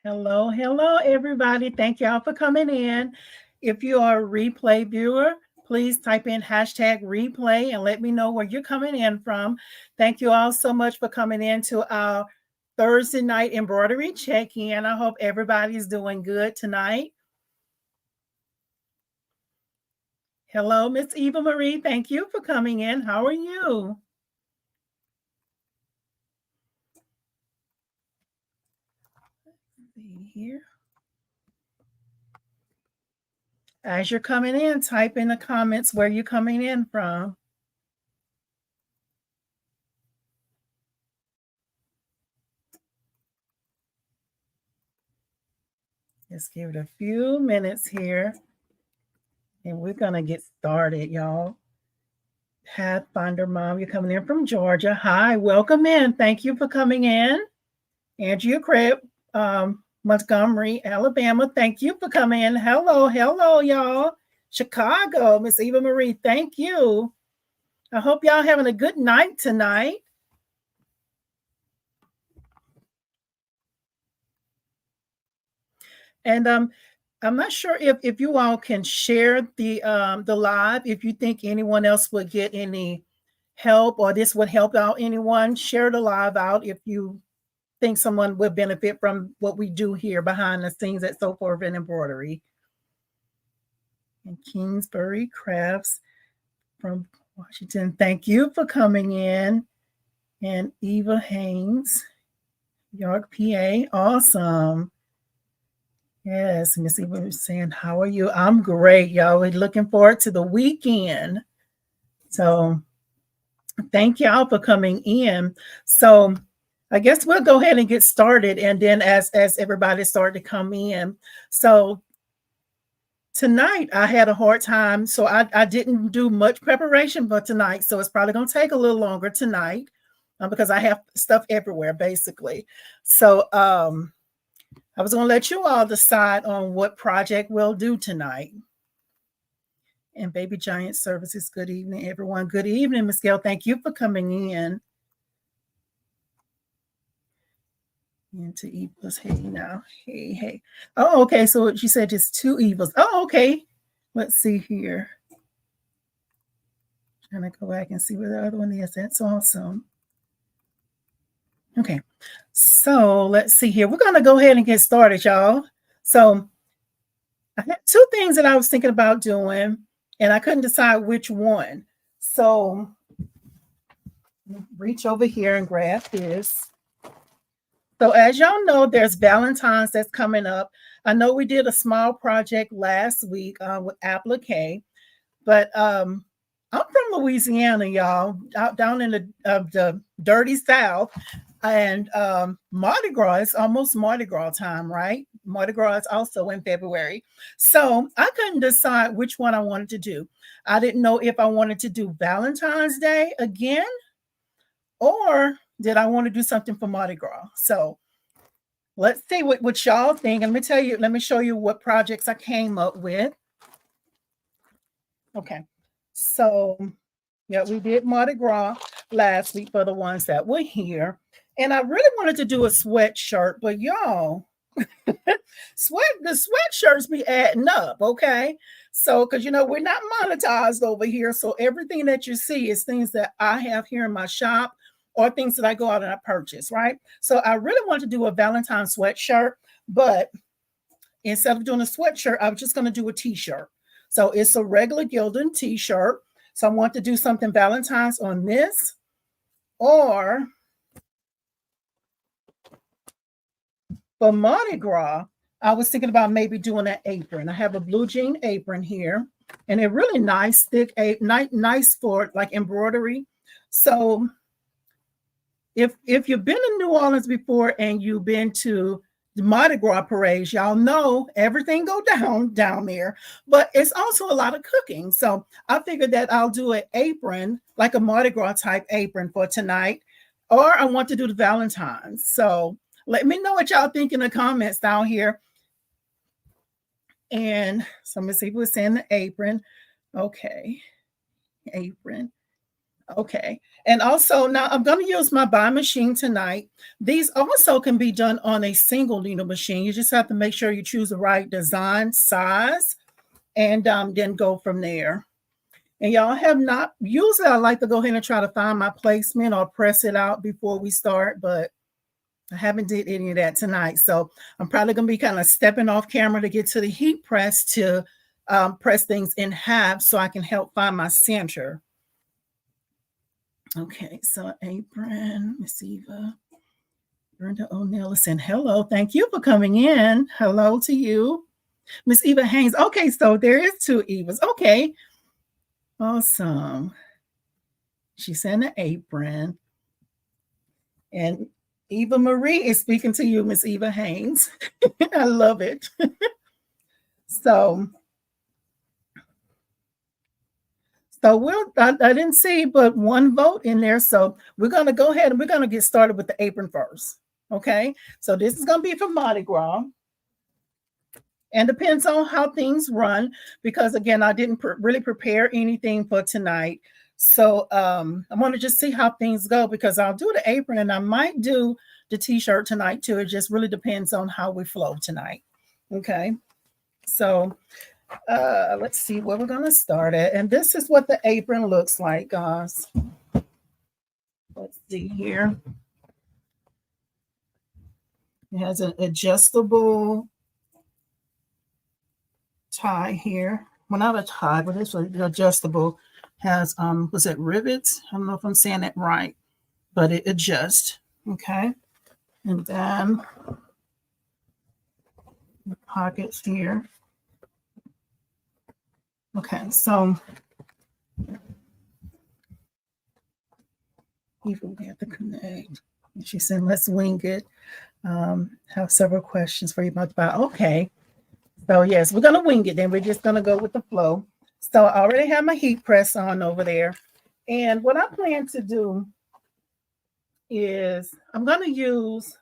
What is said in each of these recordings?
Hello, hello, everybody. Thank y'all for coming in. If you are a replay viewer, please type in hashtag replay and let me know where you're coming in from. Thank you all so much for coming in to our Thursday night embroidery check-in. I hope everybody's doing good tonight. Hello, Miss Eva Marie. Thank you for coming in. How are you? Let's see here. As you're coming in, type in the comments where you're coming in from. Just give it a few minutes here. And we're going to get started, y'all. Pathfinder Mom, you're coming in from Georgia. Hi, welcome in. Thank you for coming in. Andrea Crabb, Montgomery, Alabama. Thank you for coming in. Hello, hello, y'all. Chicago, Miss Eva Marie, thank you. I hope y'all having a good night tonight. And I'm not sure if you all can share the live. If you think anyone else would get any help or this would help out anyone, share the live out if you think someone would benefit from what we do here behind the scenes at So Forth and Embroidery. And Kingsbury Crafts from Washington, thank you for coming in. And Eva Haynes, York, PA, awesome. Yes, Miss Eva was saying, how are you? I'm great, y'all. We're looking forward to the weekend. So thank y'all for coming in. So I guess we'll go ahead and get started. And then as everybody started to come in. So tonight I had a hard time. So I didn't do much preparation for tonight. So it's probably going to take a little longer tonight because I have stuff everywhere, basically. So I was going to let you all decide on what project we'll do tonight. And Baby Giant Services, good evening, everyone. Good evening, Ms. Gail. Thank you for coming in. Into Eva's, hey now, hey. Oh, okay, so she said just two Evas. Oh, okay. Let's see here. Trying to go back and see where the other one is. That's awesome. Okay, so let's see here. We're going to go ahead and get started, y'all. So I had two things that I was thinking about doing, and I couldn't decide which one. So reach over here and grab this. So as y'all know, there's Valentine's that's coming up. I know we did a small project last week with applique, but I'm from Louisiana, y'all, out down in the dirty South. And Mardi Gras is almost Mardi Gras time, right? Mardi Gras is also in February. So I couldn't decide which one I wanted to do. I didn't know if I wanted to do Valentine's Day again, or did I want to do something for Mardi Gras? So let's see what y'all think. And let me show you what projects I came up with. Okay. So yeah, we did Mardi Gras last week for the ones that were here. And I really wanted to do a sweatshirt, but y'all, the sweatshirts be adding up, okay? So, because we're not monetized over here. So everything that you see is things that I have here in my shop or things that I go out and I purchase, right? So I really want to do a Valentine sweatshirt, but instead of doing a sweatshirt, I was just going to do a t-shirt. So it's a regular Gildan t-shirt. So I want to do something Valentine's on this, or for Mardi Gras, I was thinking about maybe doing an apron. I have a blue jean apron here, and they're really nice, thick, nice for like embroidery. So if you've been to New Orleans before and you've been to the Mardi Gras parades, y'all know everything go down there, but it's also a lot of cooking. So I figured that I'll do an apron, like a Mardi Gras type apron for tonight, or I want to do the Valentine's. So let me know what y'all think in the comments down here. And so Miss Eva was saying the apron. Okay, apron. Okay. And also now I'm going to use my Bai machine tonight. These also can be done on a single needle machine. You just have to make sure you choose the right design size and then go from there. And y'all have not, usually I like to go ahead and try to find my placement or press it out before we start, but I haven't did any of that tonight. So I'm probably going to be kind of stepping off camera to get to the heat press to press things in half so I can help find my center. Okay, so apron, Miss Eva, Brenda O'Neill, hello. Thank you for coming in. Hello to you. Miss Eva Haynes. Okay, so there is two Evas. Okay, awesome. She's in the apron. And Eva Marie is speaking to you, Miss Eva Haynes. I love it. So I didn't see but one vote in there. So we're going to go ahead and we're going to get started with the apron first. Okay. So this is going to be for Mardi Gras. And depends on how things run, because again, I didn't really prepare anything for tonight. So I want to just see how things go, because I'll do the apron and I might do the t-shirt tonight too. It just really depends on how we flow tonight. Okay. So let's see where we're going to start at. And this is what the apron looks like, guys. Let's see here. It has an adjustable tie here. Well, not a tie, but it's adjustable. Has was it rivets? I don't know if I'm saying that right, but it adjusts. Okay. And then the pockets here. Okay, so even we have to connect. She said, let's wing it. Have several questions for you about that. Okay. So yes, we're gonna wing it. Then we're just gonna go with the flow. So I already have my heat press on over there. And what I plan to do is I'm gonna use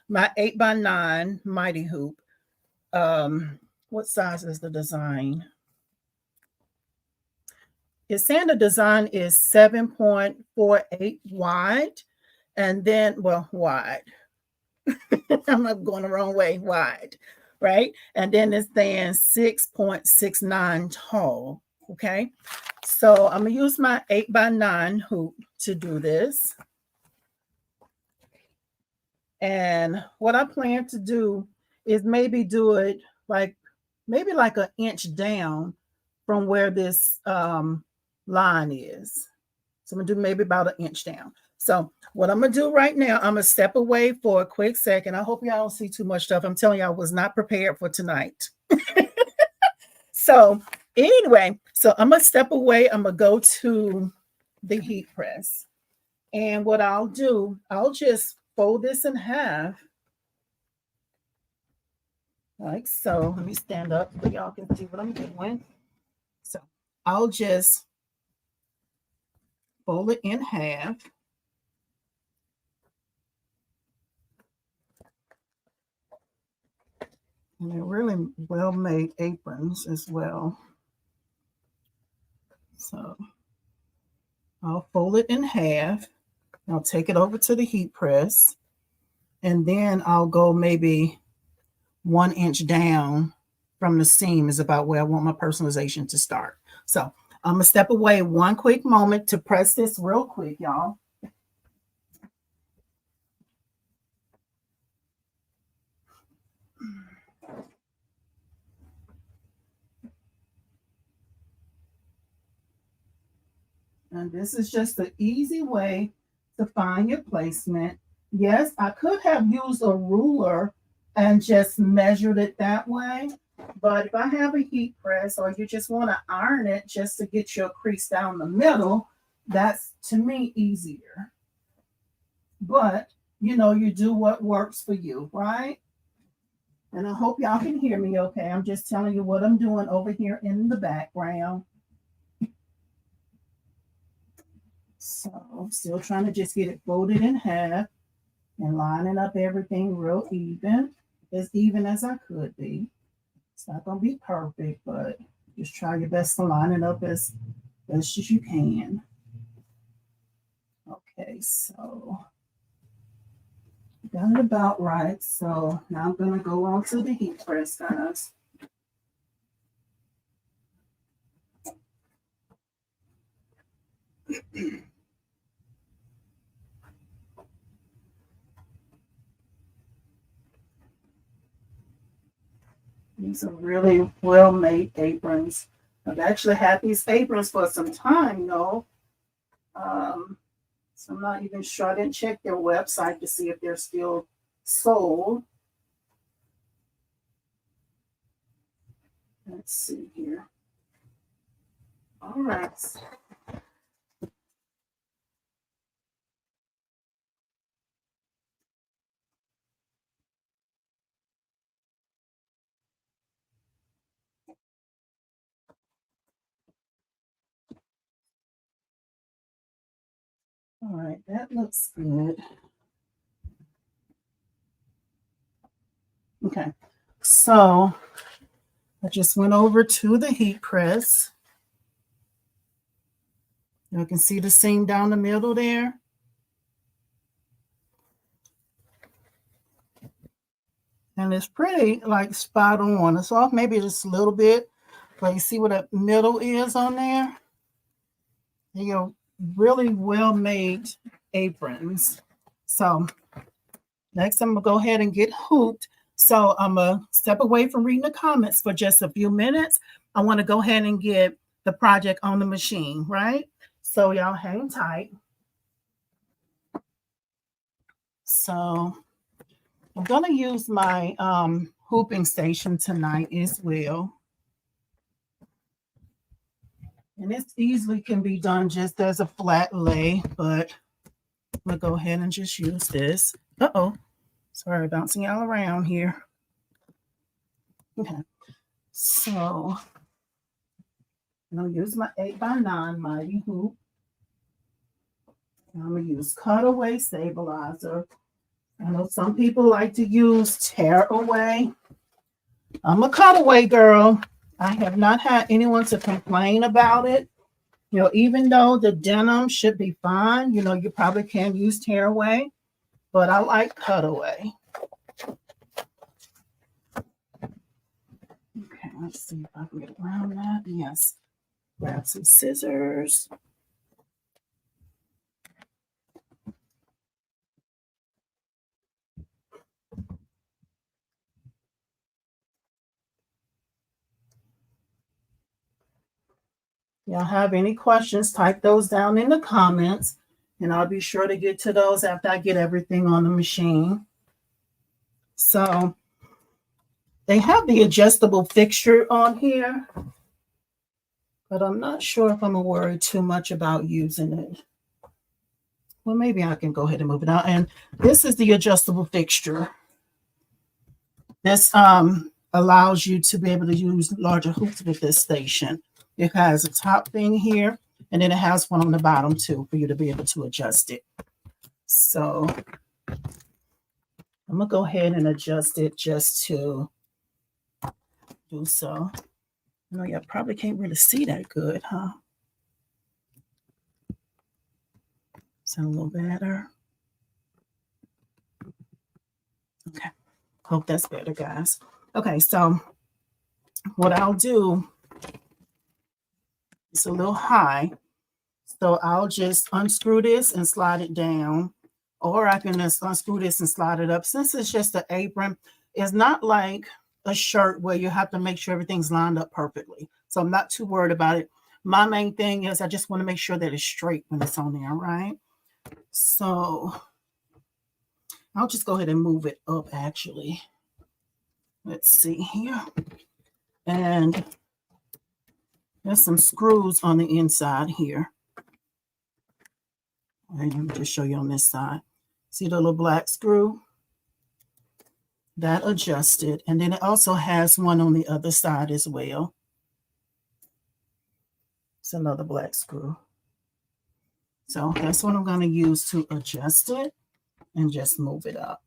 my 8x9 Mighty Hoop. What size is the design? It's saying the design is 7.48 wide, and then, well, wide. I'm not going the wrong way, wide, right? And then it's saying 6.69 tall, okay? So I'm gonna use my 8x9 hoop to do this. And what I plan to do is maybe do it like, maybe like an inch down from where this line is. So I'm gonna do maybe about an inch down. So what I'm gonna do right now, I'm gonna step away for a quick second. I hope y'all don't see too much stuff. I'm telling you, I was not prepared for tonight. So anyway, so I'm gonna step away. I'm gonna go to the heat press. And what I'll do, I'll just fold this in half. Like so. Let me stand up so y'all can see what I'm doing. So I'll just fold it in half. And they're really well-made aprons as well. So I'll fold it in half. I'll take it over to the heat press. And then I'll go maybe 1 inch down from the seam is about where I want my personalization to start. So I'm gonna step away one quick moment to press this real quick, y'all. And this is just an easy way to find your placement. Yes, I could have used a ruler and just measured it that way. But if I have a heat press or you just want to iron it just to get your crease down the middle, that's to me easier. But you know, you do what works for you, right? And I hope y'all can hear me okay. I'm just telling you what I'm doing over here in the background. So I'm still trying to just get it folded in half and lining up everything real even, as even as I could be. It's not going to be perfect, but just try your best to line it up as best as you can. Okay, so got it about right. So now I'm going to go on to the heat press, guys. These are really well-made aprons. I've actually had these aprons for some time, though. So I'm not even sure. I didn't check their website to see if they're still sold. Let's see here. All right. All right, that looks good. Okay, so I just went over to the heat press. You can see the seam down the middle there. And it's pretty like spot on. It's off maybe just a little bit, but you see what that middle is on there? You know, really well made aprons. So next I'm gonna go ahead and get hooped. So I'm gonna step away from reading the comments for just a few minutes. I want to go ahead and get the project on the machine, right? So y'all hang tight. So I'm gonna use my hooping station tonight as well. And this easily can be done just as a flat lay, but I'm gonna go ahead and just use this. Uh-oh, sorry, bouncing all around here. Okay, so I'm gonna use my 8x9 mighty hoop. I'm gonna use cutaway stabilizer. I know some people like to use tear away. I'm a cutaway girl. I have not had anyone to complain about it. You know, even though the denim should be fine, you know, you probably can use tear away, but I like cutaway. Okay, let's see if I can get around that. Yes. Grab some scissors. Y'all have any questions, type those down in the comments, and I'll be sure to get to those after I get everything on the machine. So they have the adjustable fixture on here, but I'm not sure if I'm gonna worry too much about using it. Well, maybe I can go ahead and move it out. And this is the adjustable fixture. This allows you to be able to use larger hoops with this station. It has a top thing here, and then it has one on the bottom too for you to be able to adjust it. So I'm gonna go ahead and adjust it just to do so. I know you probably can't really see that good, huh? Sound a little better. Okay, hope that's better, guys. Okay, so what I'll do, it's a little high, so I'll just unscrew this and slide it down, or I can just unscrew this and slide it up. Since it's just an apron, it's not like a shirt where you have to make sure everything's lined up perfectly. So I'm not too worried about it. My main thing is I just want to make sure that it's straight when it's on there, right? So I'll just go ahead and move it up actually. Let's see here. And there's some screws on the inside here. Let me just show you on this side. See the little black screw? That adjusted. And then it also has one on the other side as well. It's another black screw. So that's what I'm going to use to adjust it and just move it up.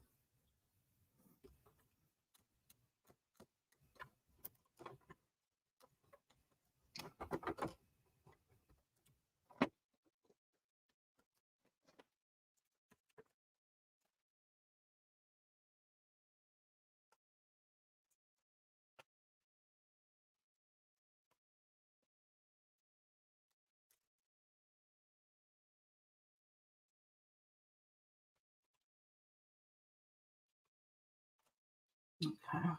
Okay.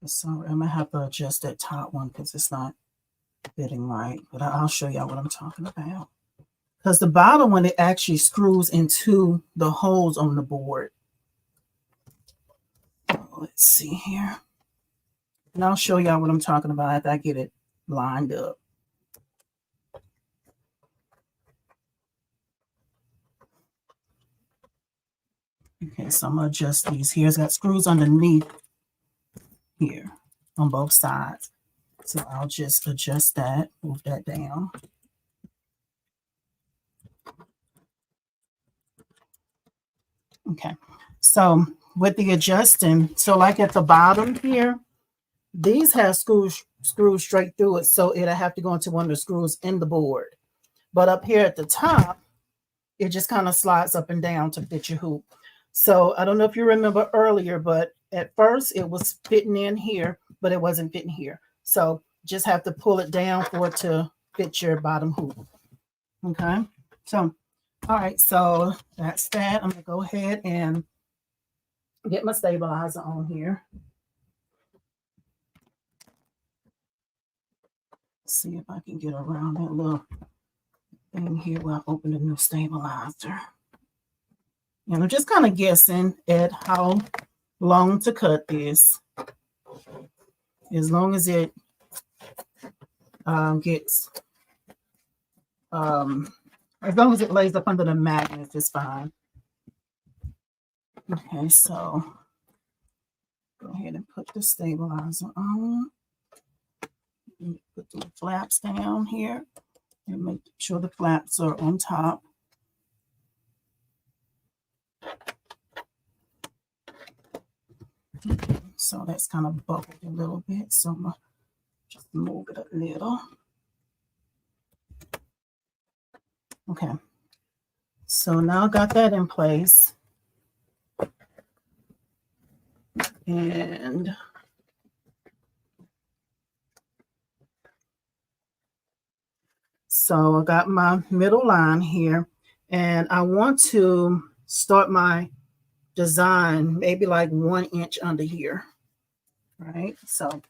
So I'm gonna have to adjust that top one because it's not fitting right, but I'll show y'all what I'm talking about. Because the bottom one, it actually screws into the holes on the board. Let's see here. And I'll show y'all what I'm talking about after I get it lined up. Okay, so I'm gonna adjust these here. It's got screws underneath here on both sides. So I'll just adjust that, move that down. Okay, so with the adjusting, so like at the bottom here, these have screws straight through it, so it'll have to go into one of the screws in the board. But up here at the top, it just kind of slides up and down to fit your hoop. So I don't know if you remember earlier, but at first it was fitting in here, but it wasn't fitting here. So just have to pull it down for it to fit your bottom hoop. Okay, so all right, so that's that. I'm gonna go ahead and get my stabilizer on here. See if I can get around that little thing here where I open the new stabilizer. And I'm just kind of guessing at how long to cut this. As long as it gets, as long as it lays up under the magnets, it's fine. Okay, so go ahead and put the stabilizer on. Put the flaps down here and make sure the flaps are on top. So that's kind of bubbled a little bit. So I'm gonna just move it a little. Okay. So now I got that in place. And so I got my middle line here, and I want to start my design maybe like 1 inch under here, right? So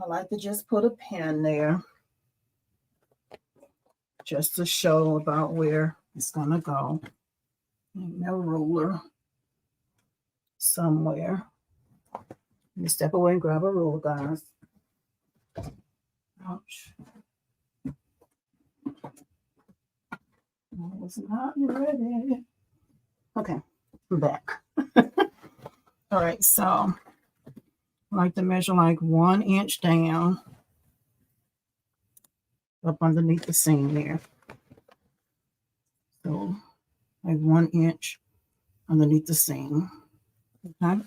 I like to just put a pin there just to show about where it's gonna go. And a ruler somewhere. You step away and grab a ruler, guys. Ouch. I was not ready. Okay, I'm back. All right, so I like to measure like 1 inch down up underneath the seam there. So like 1 inch underneath the seam. Okay.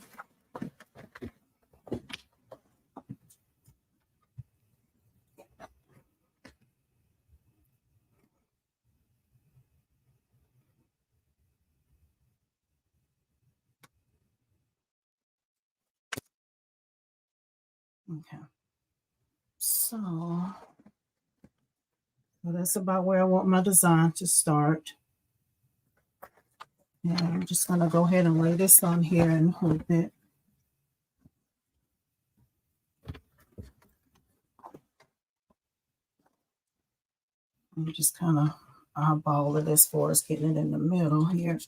Okay. So that's about where I want my design to start. And I'm just going to go ahead and lay this on here and hold it. And just kind of eyeball it as far as getting it in the middle here.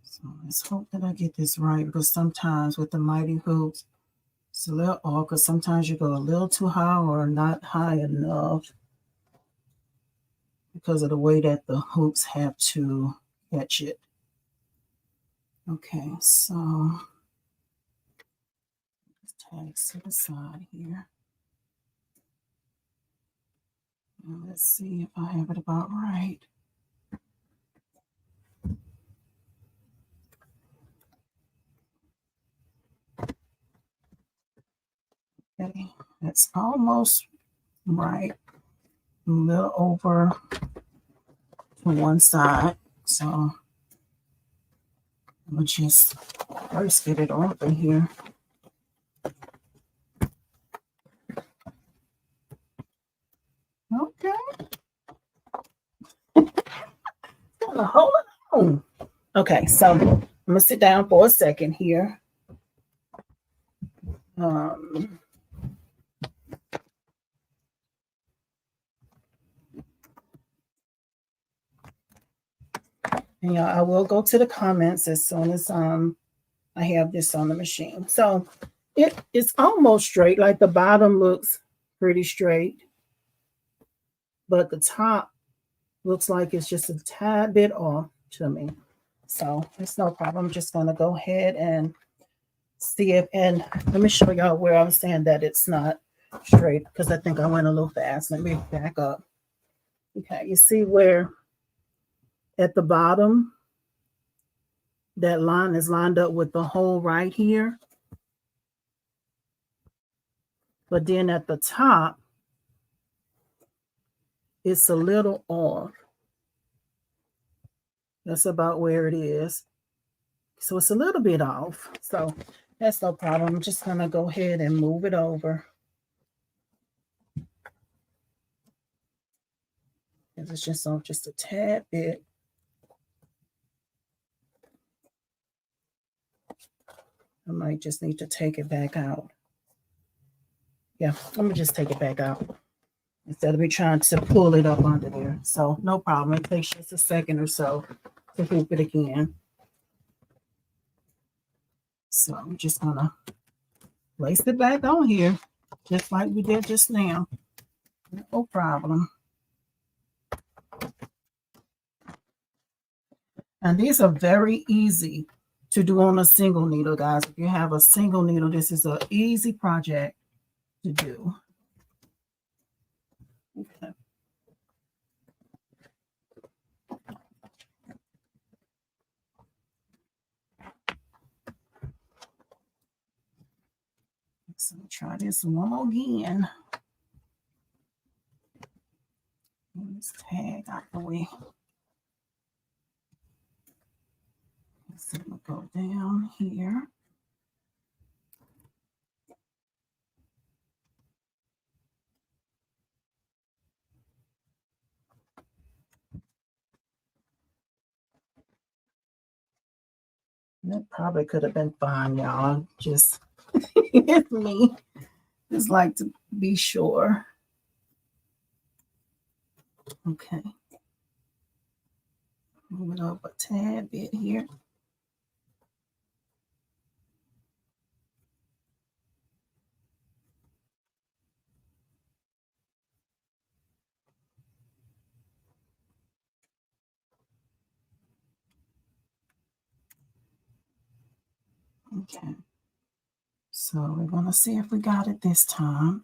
So let's hope that I get this right, because sometimes with the mighty hoops, it's a little off because sometimes you go a little too high or not high enough because of the way that the hoops have to catch it. Okay, so tags to the side here. Now let's see if I have it about right. Okay, that's almost right. A little over on one side. So I'm gonna just first get it open here. Okay. Hold on. Okay, so I'm gonna sit down for a second here. Um, and yeah, I will go to the comments as soon as I have this on the machine. So it's almost straight, like the bottom looks pretty straight, but the top looks like it's just a tad bit off to me. So it's no problem. I'm just gonna go ahead and see if, and let me show y'all where I'm saying that it's not straight because I think I went a little fast. Let me back up. Okay, you see where at the bottom that line is lined up with the hole right here, but then at the top it's a little off. That's about where it is. So it's a little bit off. So that's no problem. I'm just gonna go ahead and move it over. It's just off just a tad bit. I might just need to take it back out. Yeah, let me just take it back out instead of me trying to pull it up under there. So no problem. It takes just a second or so to hoop it again. So I'm just gonna place it back on here, just like we did just now. No problem. And these are very easy to do on a single needle, guys. If you have a single needle, this is an easy project to do. Okay. So try this one more again. Let's tag out the way. So we'll go down here. That probably could have been fine, y'all. Just it's me. Just like to be sure. Okay. Move it up a tad bit here. Okay. So we're gonna see if we got it this time.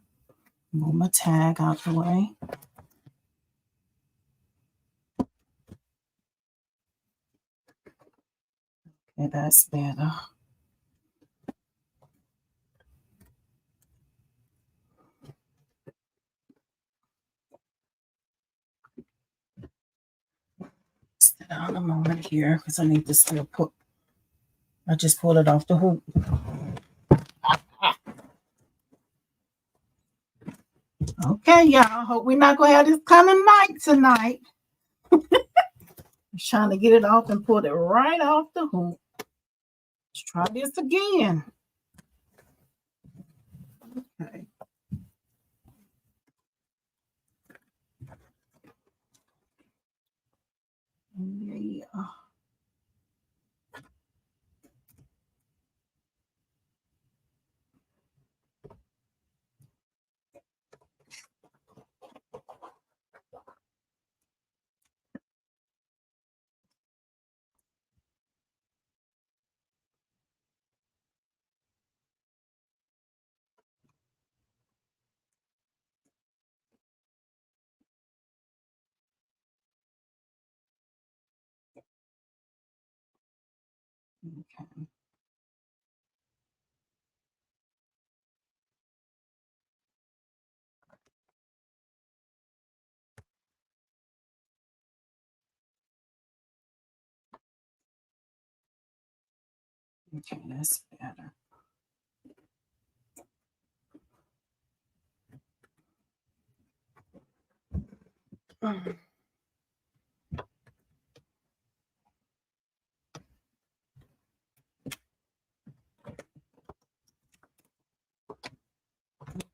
Move my tag out the way. Okay, that's better. Sit down a moment here because I need to still put. I just pulled it off the hoop. Okay, y'all. Hope we're not gonna have this kind of night tonight. Just trying to get it off and pull it right off the hoop. Let's try this again. Okay. Yeah. Okay. Okay, that's better.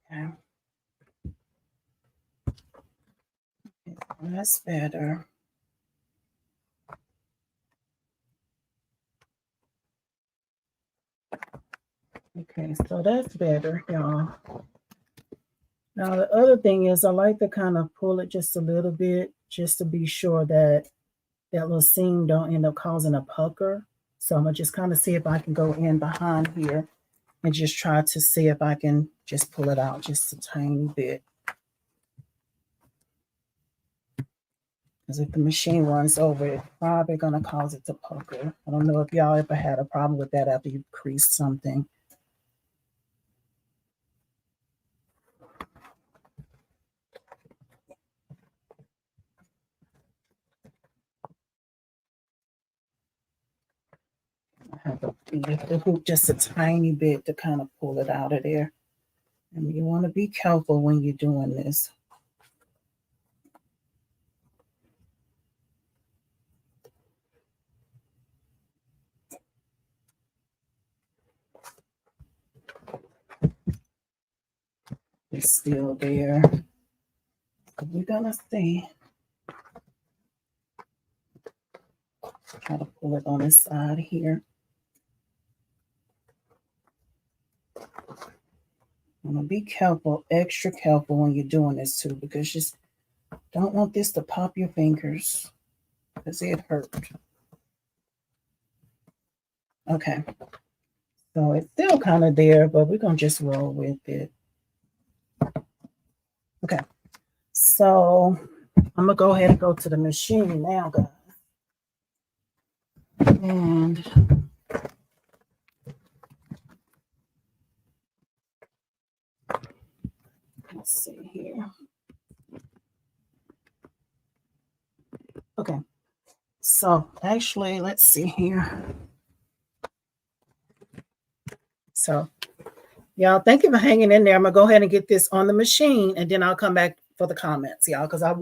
Okay, that's better. Okay, so that's better, y'all. Now the other thing is I like to kind of pull it just a little bit just to be sure that that little seam don't end up causing a pucker. So I'm gonna just kind of see if I can go in behind here and just try to see if I can just pull it out just a tiny bit. Because if the machine runs over, it's probably gonna cause it to pucker. I don't know if y'all ever had a problem with that after you creased something. I have to lift the hoop just a tiny bit to kind of pull it out of there. And you want to be careful when you're doing this. It's still there. But we're gonna see. Try to pull it on this side here. I'm gonna be careful, extra careful when you're doing this too, because you just don't want this to pop your fingers because it hurt. Okay, so it's still kind of there, but we're gonna just roll with it. Okay, so I'm gonna go ahead and go to the machine now, guys. And let's see here. Okay, so actually, let's see here. So, y'all, thank you for hanging in there. I'm gonna go ahead and get this on the machine, and then I'll come back for the comments, y'all, because I'm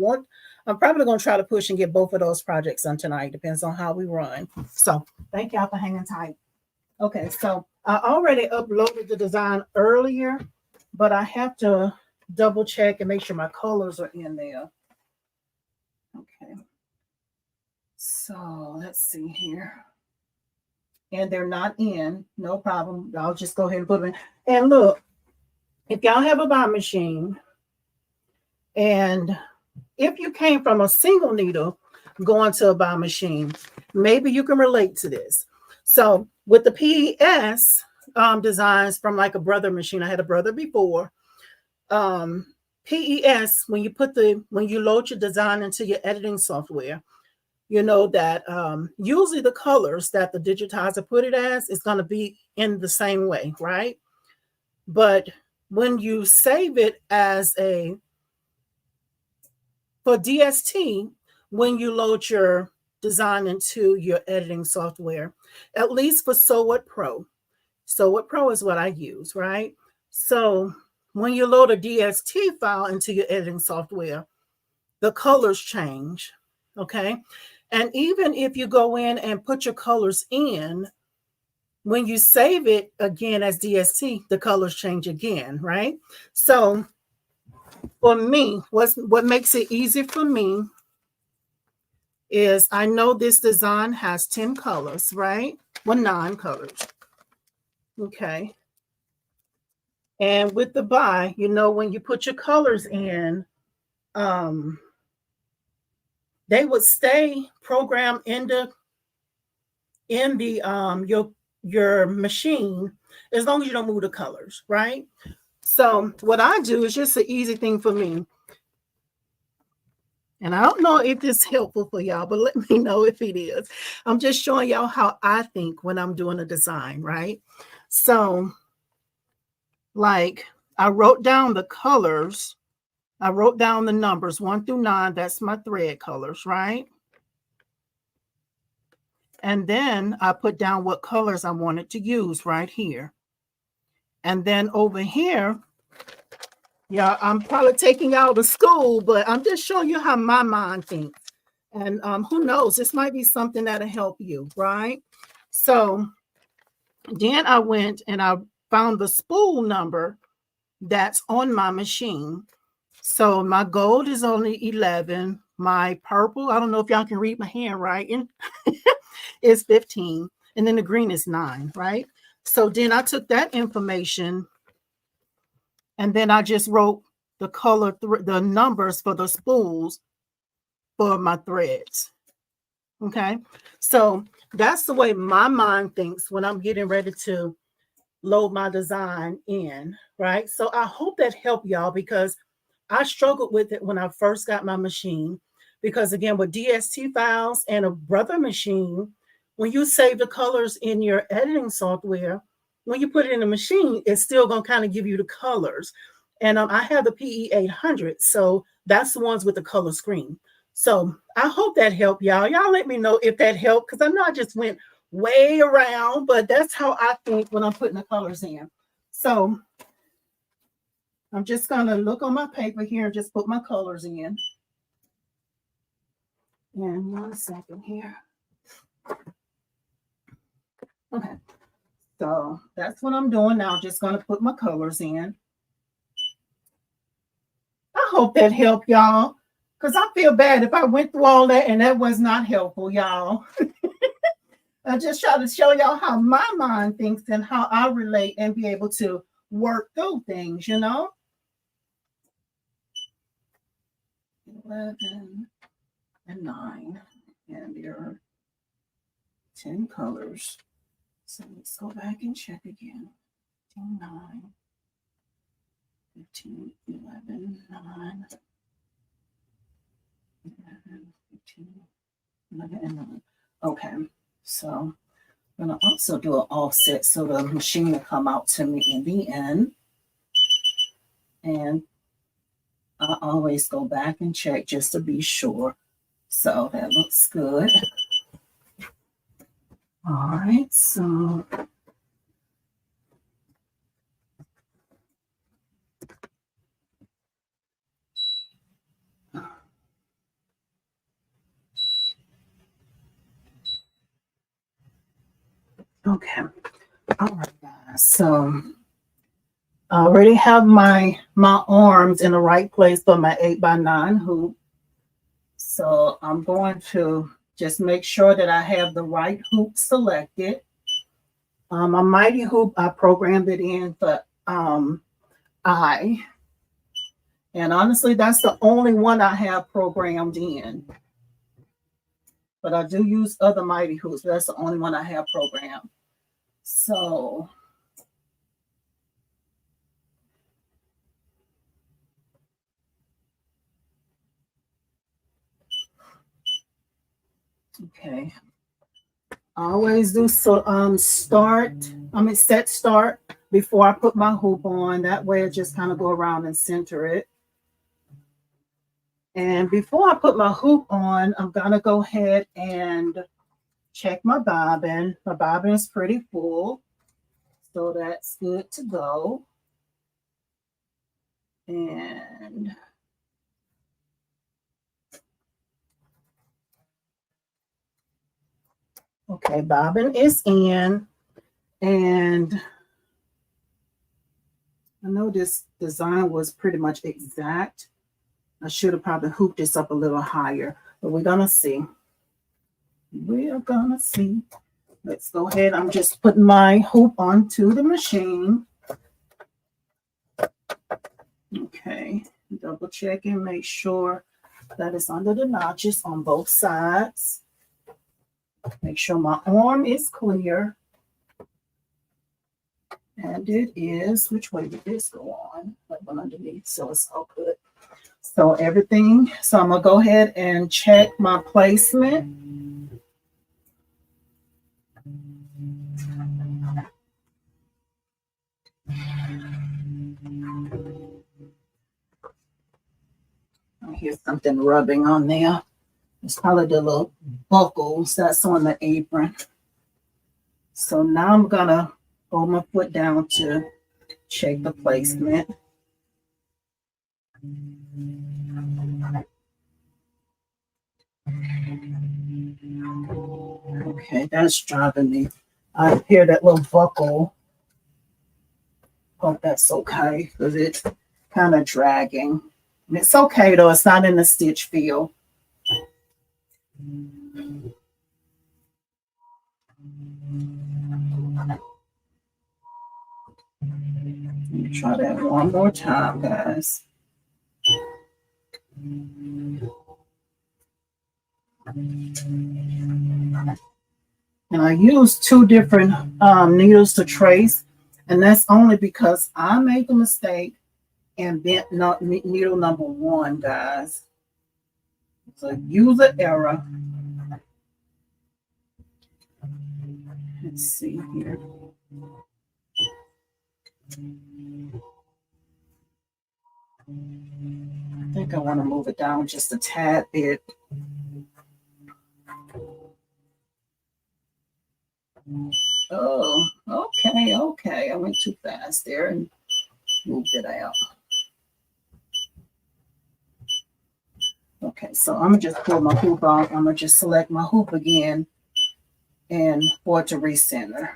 probably gonna try to push and get both of those projects done tonight. Depends on how we run. So, thank y'all for hanging tight. Okay, so I already uploaded the design earlier, but I have to double check and make sure my colors are in there. Okay. So let's see here. And they're not in, no problem. I'll just go ahead and put them in. And look, if y'all have a Bai machine, and if you came from a single needle going to a Bai machine, maybe you can relate to this. So with the PES designs from like a brother machine, I had a brother before. PES, when you load your design into your editing software, you know that usually the colors that the digitizer put it as is going to be in the same way, right? But when you save it for DST, when you load your design into your editing software, at least for Sewit Pro. Sewit Pro is what I use, right? So when you load a DST file into your editing software, the colors change, okay? And even if you go in and put your colors in, when you save it again as DST, the colors change again, right? So for me, what makes it easy for me is I know this design has 10 colors, right? Well, 9 colors. Okay. And with the Bai, you know, when you put your colors in, they would stay programmed in your machine as long as you don't move the colors, right? So what I do is just an easy thing for me. And I don't know if it's helpful for y'all, but let me know if it is. I'm just showing y'all how I think when I'm doing a design, right? So like I wrote down the colors. I wrote down the numbers 1 through 9. That's my thread colors, right? And then I put down what colors I wanted to use right here. And then over here, yeah, I'm probably taking out of school, but I'm just showing you how my mind thinks. And who knows, this might be something that'll help you, right? So then I went and I found the spool number that's on my machine. So my gold is only 11. My purple, I don't know if y'all can read my handwriting, is 15. And then the green is 9, right? So then I took that information and then I just wrote the color, the numbers for the spools for my threads. Okay. So that's the way my mind thinks when I'm getting ready to load my design in, right? So I hope that helped y'all, because I struggled with it when I first got my machine, because again, with DST files and a brother machine, when you save the colors in your editing software, when you put it in the machine, it's still going to kind of give you the colors. And I have the PE800, so that's the ones with the color screen. So I hope that helped y'all. Y'all let me know if that helped, because I know I just went way around, but that's how I think when I'm putting the colors in. So I'm just going to look on my paper here and just put my colors in. And 1 second here. Okay. So that's what I'm doing now. Just going to put my colors in. I hope that helped y'all, because I feel bad if I went through all that and that was not helpful, y'all. I just try to show y'all how my mind thinks and how I relate and be able to work through things, you know? 11 and 9. And there are 10 colors. So let's go back and check again. 15, 9. 15, 11, 9. 11, 15, 11, and 9. Okay. So I'm going to also do an offset so the machine will come out to me in the end. And I always go back and check just to be sure. So that looks good. All right, so okay. All right, guys. So I already have my arms in the right place for my 8x9 hoop. So I'm going to just make sure that I have the right hoop selected. A mighty hoop, I programmed it in for I. And honestly, that's the only one I have programmed in. But I do use other mighty hoops. But that's the only one I have programmed. So okay. I always do set start before I put my hoop on. That way it just kind of go around and center it. And before I put my hoop on, I'm gonna go ahead and check my bobbin. My bobbin is pretty full, so that's good to go. And okay, bobbin is in, and I know this design was pretty much exact. I should have probably hooped this up a little higher, but we're gonna see. We're gonna see. Let's go ahead. I'm just putting my hoop onto the machine. Okay, double check and make sure that it's under the notches on both sides. Make sure my arm is clear. And it is. Which way did this go on? That one underneath, so it's all good. So everything, so I'm gonna go ahead and check my placement. I hear something rubbing on there. It's probably the little buckles that's on the apron. So now I'm gonna hold my foot down to check the placement. Okay, that's driving me. I hear that little buckle. Hope that's okay because it's kind of dragging. It's okay though, it's not in the stitch field. Let me try that one more time, guys. And I use two different needles to trace, and that's only because I made the mistake and bent needle number one, guys. So user error. Let's see here. I think I want to move it down just a tad bit. Oh, okay. I went too fast there and moved it out. Okay, so I'm gonna just pull my hoop out. I'm gonna just select my hoop again and for it to recenter.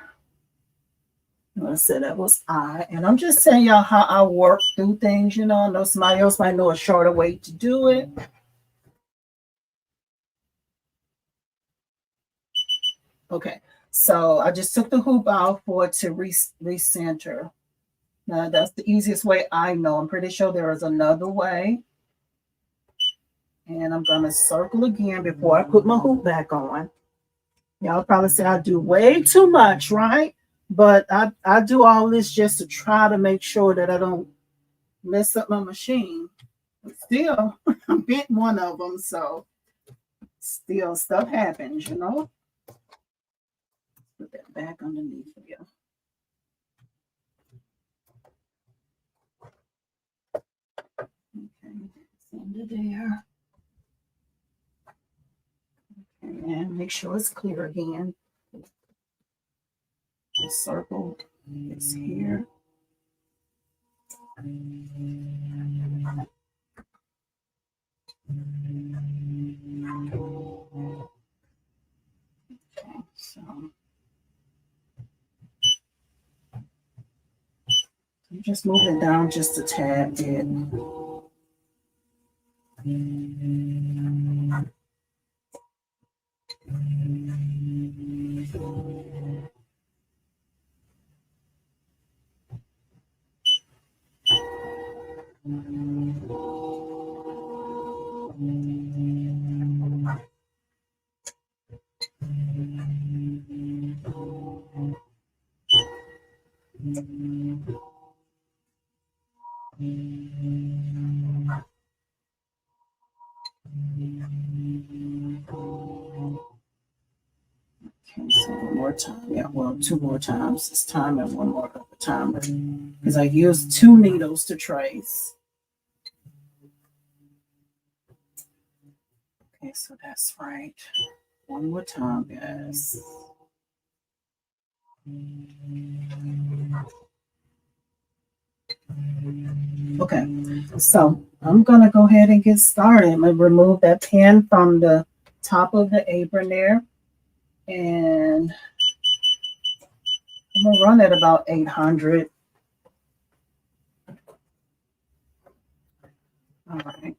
I said that was I, and I'm just saying y'all how I work through things. You know, I know somebody else might know a shorter way to do it. Okay, so I just took the hoop out for it to recenter. Now that's the easiest way I know. I'm pretty sure there is another way. And I'm gonna circle again before I put my hoop back on. Y'all probably say I do way too much, right? But I do all this just to try to make sure that I don't mess up my machine. But still, I bit one of them, so still stuff happens, you know. Put that back underneath you. Okay, it's under there. Okay, and make sure it's clear again. The circle is here. Okay, so I'm just moving down just a tad bit. Okay, so one more time. Yeah, well, two more times this time and one more time because I used two needles to trace. Okay, so that's right. One more time, guys. Okay, so I'm gonna go ahead and get started. I'm gonna remove that pin from the top of the apron there, and I'm gonna run at about 800. All right.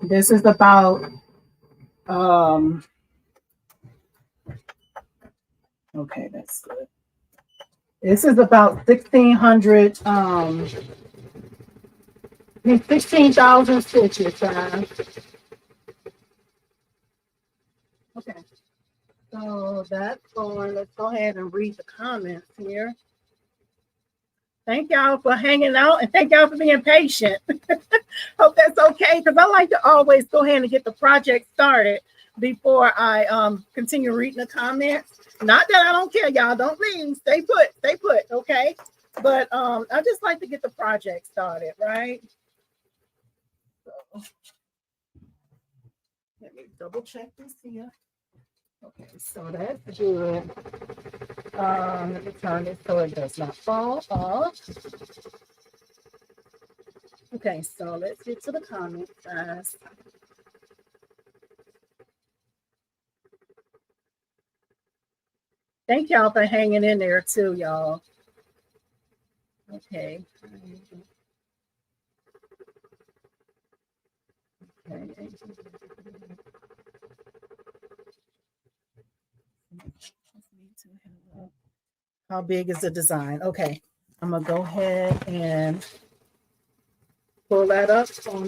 This is about okay, that's good. This is about 1,600 16,000 stitches, guys. Okay. So that's going. Let's go ahead and read the comments here. Thank y'all for hanging out and thank y'all for being patient. Hope that's okay because I like to always go ahead and get the project started before I continue reading the comments. Not that I don't care, y'all. Don't leave. Stay put, okay? But I just like to get the project started, right? So, Let me double check this here. Okay, so that's good. Let me turn it so it does not fall off. Okay, so let's get to the comments, guys. Thank y'all for hanging in there too, y'all. Okay. Okay. How big is the design? Okay, I'm gonna go ahead and pull that up on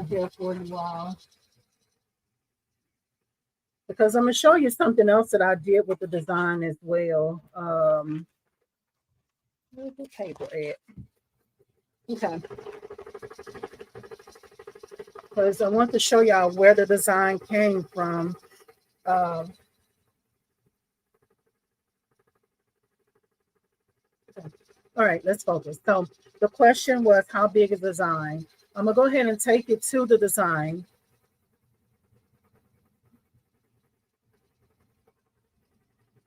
here for you all, because I'm gonna show you something else that I did with the design as well. Where's the paper at? Okay, because I want to show y'all where the design came from. All right, let's focus. So the question was, how big is the design? I'm gonna go ahead and take it to the design.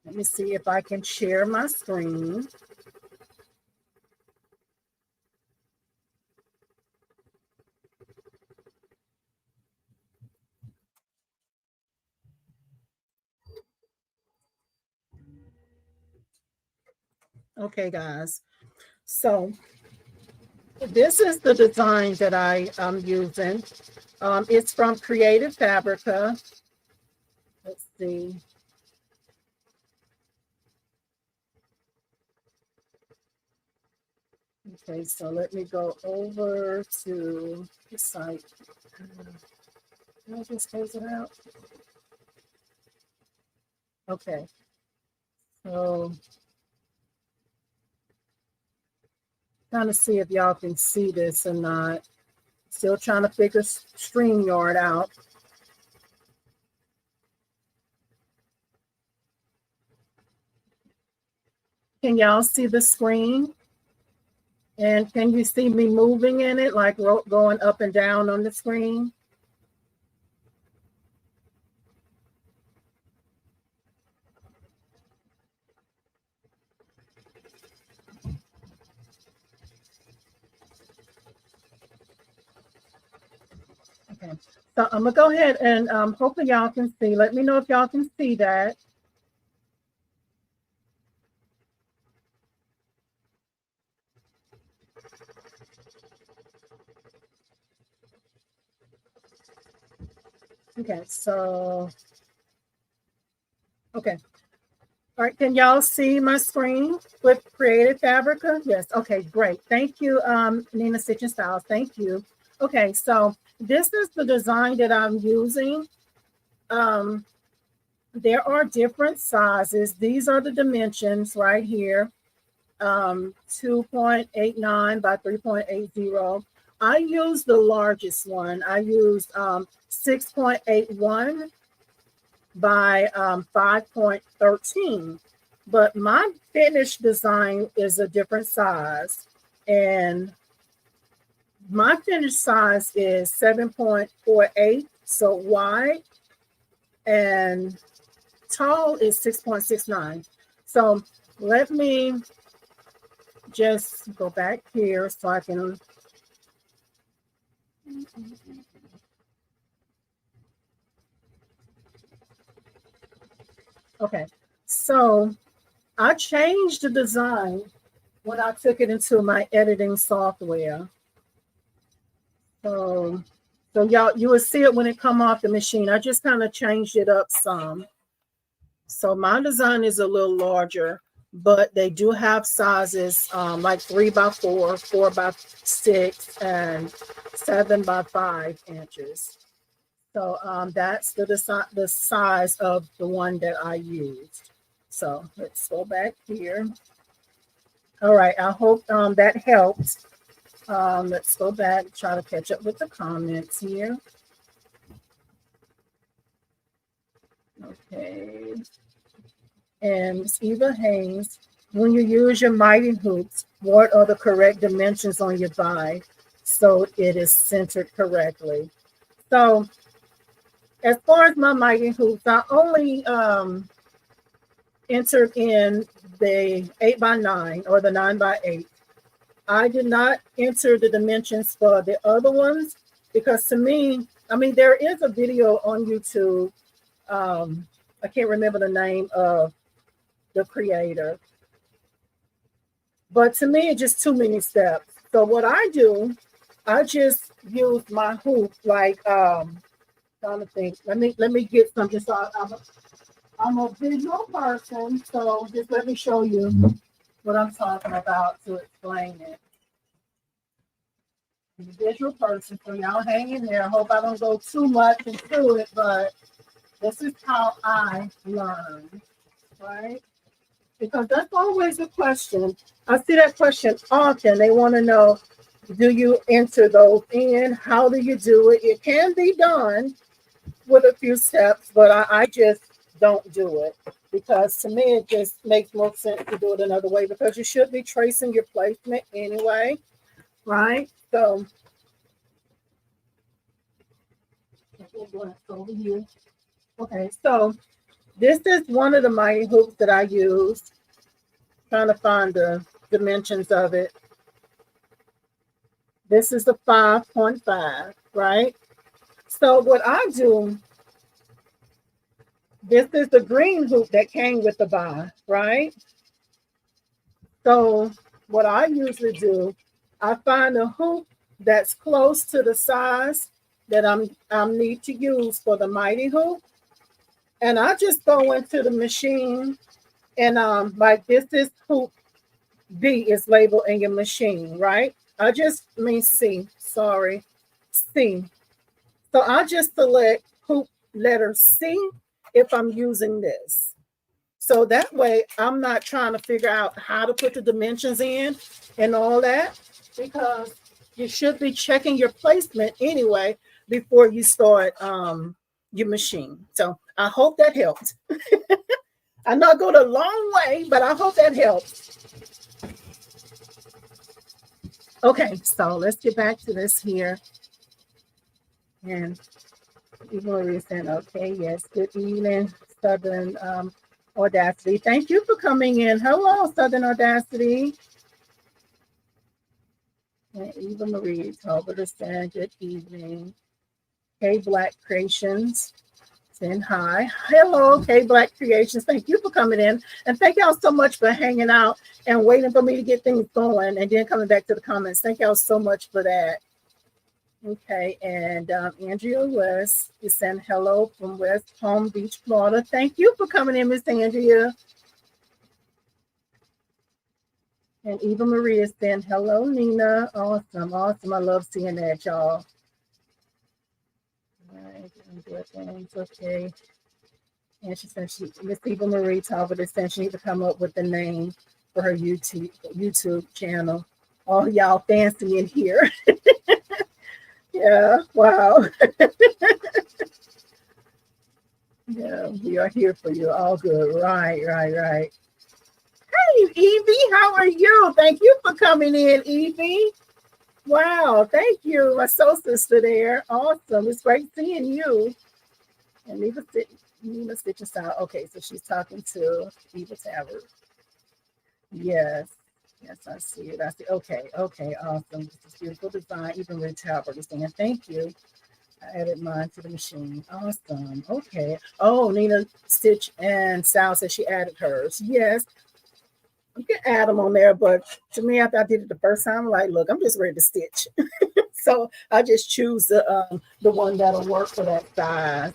Let me see if I can share my screen. Okay, guys. So this is the design that I am using. It's from Creative Fabrica. Let's see. Okay, so let me go over to the site. Can I just close it out? Okay, so trying to see if y'all can see this or not. Still trying to figure StreamYard out. Can y'all see the screen? And can you see me moving in it, like going up and down on the screen? Okay, so I'm gonna go ahead and hopefully y'all can see. Let me know if y'all can see that. Okay, so, okay. All right, can y'all see my screen with Creative Fabrica? Yes, okay, great. Thank you, Nina Stitch and Styles, thank you. Okay, so this is the design that I'm using. There are different sizes. These are the dimensions right here, 2.89 by 3.80. I use the largest one. I used 6.81 by 5.13. But my finished design is a different size. And my finished size is 7.48, so wide, and tall is 6.69. So let me just go back here so I can. Okay, so I changed the design when I took it into my editing software. So y'all, you will see it when it come off the machine. I just kind of changed it up some. So my design is a little larger, but they do have sizes like 3x4, 4x6, and 7x5 inches. So that's the size of the one that I used. So let's go back here. All right, I hope that helped. Let's go back, try to catch up with the comments here. Okay. And Eva Haynes, when you use your mighty hoops, what are the correct dimensions on your thigh so it is centered correctly? So As far as my mighty hoops, I only entered in the 8x9 or the 9x8. I did not enter the dimensions for the other ones because to me, I mean, there is a video on YouTube. I can't remember the name of the creator, but to me, it's just too many steps. So what I do, I just use my hoop like trying to think. Let me get something. So I'm a visual person, so just let me show you what I'm talking about to explain it. I'm a visual person, so y'all hang in there. I hope I don't go too much into it, but this is how I learn, right? Because that's always a question. I see that question often. They want to know, do you enter those in? How do you do it? It can be done with a few steps, but I just don't do it because to me it just makes more sense to do it another way because you should be tracing your placement anyway, right? So over here. Okay, so this is one of the mighty hoops that I use. Trying to find the dimensions of it. This is the 5.5, right? So what I do, this is the green hoop that came with the Bai, right? So what I usually do, I find a hoop that's close to the size that I need to use for the mighty hoop, and I just go into the machine and like this is hoop B is labeled in your machine, right? C. So I just select hoop letter C if I'm using this. So that way I'm not trying to figure out how to put the dimensions in and all that because you should be checking your placement anyway before you start your machine. So I hope that helped. I know I go a long way, but I hope that helps. Okay, so let's get back to this here. And Maria saying, okay, yes, good evening, Southern Audacity. Thank you for coming in. Hello, Southern Audacity. And Eva Marie Tolbert saying, good evening. K Black Creations saying hi. Hello, K Black Creations. Thank you for coming in. And thank y'all so much for hanging out and waiting for me to get things going and then coming back to the comments. Thank y'all so much for that. Okay, and Andrea West is saying hello from West Palm Beach, Florida. Thank you for coming in, Miss Andrea. And Eva Maria is saying hello, Nina. Awesome, awesome. I love seeing that, y'all. All right, okay. And she said Miss Eva Marie Talbot is saying she needs to come up with the name for her YouTube channel. All y'all fancy in here. Yeah, wow. Yeah, we are here for you. All good. Right. Hey, Evie, how are you? Thank you for coming in, Evie. Wow, thank you. My soul sister there. Awesome. It's great seeing you. And Nina Stitch Style. Okay, so she's talking to Eva Tabard. Yes, I see it. I see. Okay, awesome. This is beautiful design. Even with Tabard is saying thank you. I added mine to the machine. Awesome. Okay. Oh, Nina Stitch and Sal said she added hers. Yes. You can add them on there, but to me, after I did it the first time, I'm like, look, I'm just ready to stitch. So I just choose the one that'll work for that size.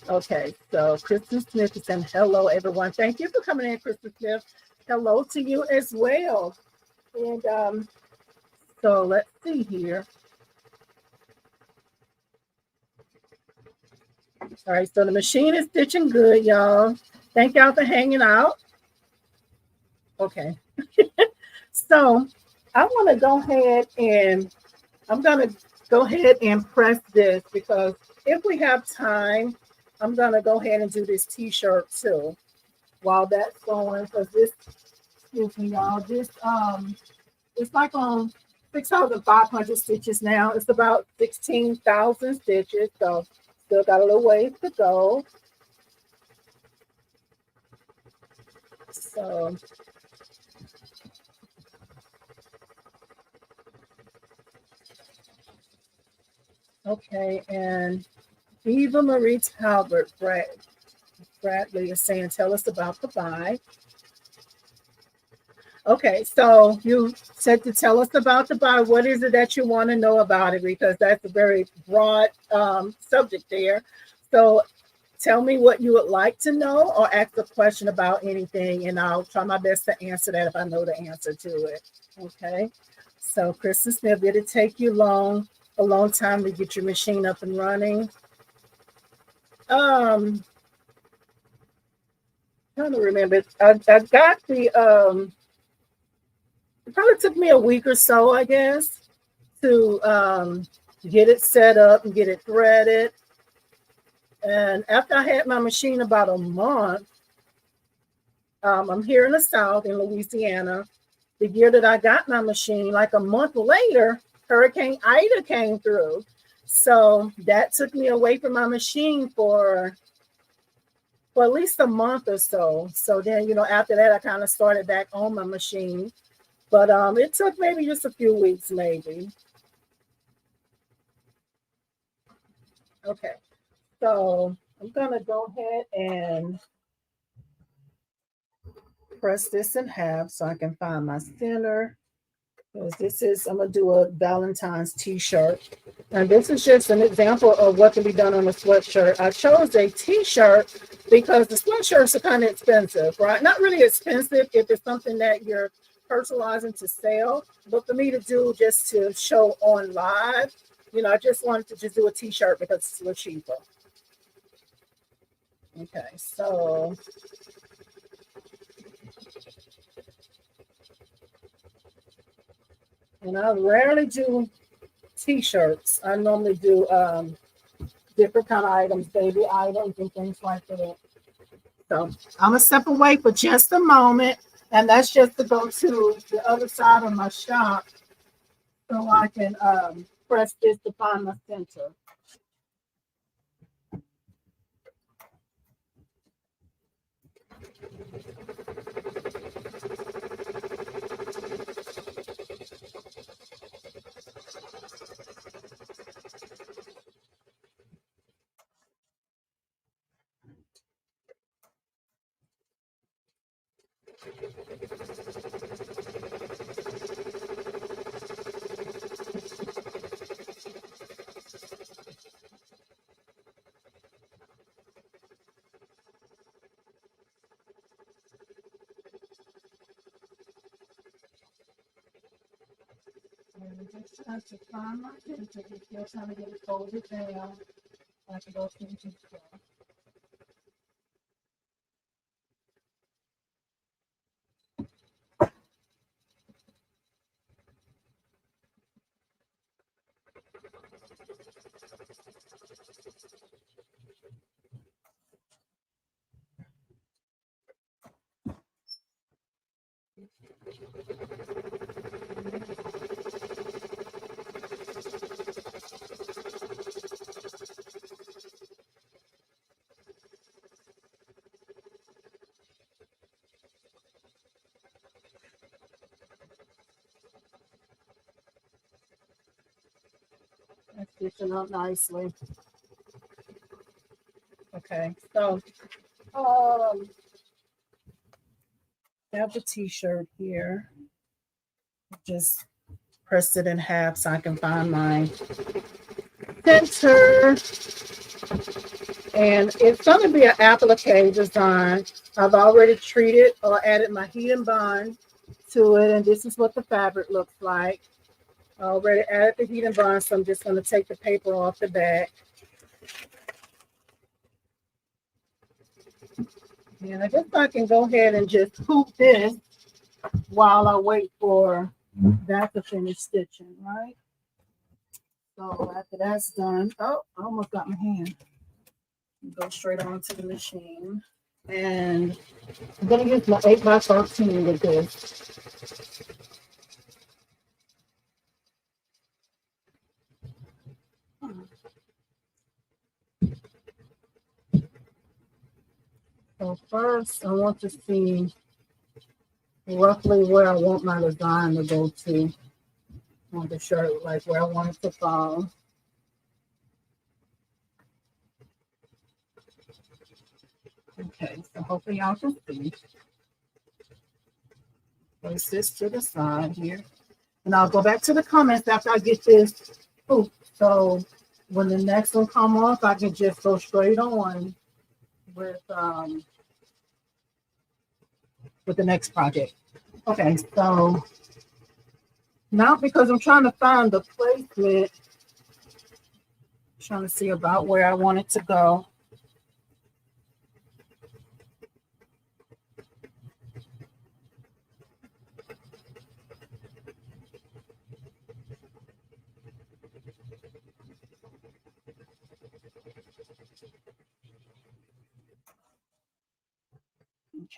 Okay, so Kristen Smith is saying hello, everyone. Thank you for coming in, Kristen Smith. Hello to you as well. And so let's see here. All right, so the machine is stitching good, y'all. Thank y'all for hanging out. Okay. So I want to go ahead and I'm going to go ahead and press this because if we have time, I'm going to go ahead and do this t-shirt too while that's going because this, excuse me, y'all, this, it's like on 6,500 stitches now. It's about 16,000 stitches. So still got a little ways to go. So, okay, and Eva Marie Talbert Bradley is saying, tell us about the Bai. Okay, so you said to tell us about the Bai. What is it that you want to know about it? Because that's a very broad subject there. So tell me what you would like to know or ask a question about anything, and I'll try my best to answer that if I know the answer to it. Okay. So, Kristen Smith, did it take you a long time to get your machine up and running? Trying to remember. I got the it probably took me a week or so, I guess, to get it set up and get it threaded. And after I had my machine about a month, I'm here in the South in Louisiana. The year that I got my machine, like a month later, Hurricane Ida came through. So that took me away from my machine for at least a month or so. So then, after that, I kind of started back on my machine. But it took maybe just a few weeks, maybe. Okay. So I'm going to go ahead and press this in half so I can find my center. Because I'm going to do a Valentine's t-shirt. And this is just an example of what can be done on a sweatshirt. I chose a t-shirt because the sweatshirts are kind of expensive, right? Not really expensive if it's something that you're personalizing to sell, but for me to do just to show on live, I just wanted to just do a t-shirt because it's a little cheaper. Okay, so and I rarely do t-shirts. I normally do different kind of items, baby items and things like that. So I'm gonna step away for just a moment, and that's just to go to the other side of my shop so I can press this to find my center. And I'm just trying to find my center. Just trying to get it folded down. I can go through the That's stitching up nicely. Okay, so I have the t-shirt here. Just press it in half so I can find my center. And it's going to be an applique design. I've already treated or added my heat and bond to it, and this is what the fabric looks like. I already added the heat and bond, so I'm just going to take the paper off the back. And I guess I can go ahead and just hoop this while I wait for that to finish stitching, right? So after that's done, oh, I almost got my hand. Go straight onto the machine. And I'm going to use my 8x13 with this. So first, I want to see roughly where I want my design to go to on the shirt, like where I want it to fall. Okay, so hopefully y'all can see. Place this to the side here. And I'll go back to the comments after I get this hoop. So when the next one come off, I can just go straight on with the next project. Okay, so now because I'm trying to find the placement, trying to see about where I want it to go.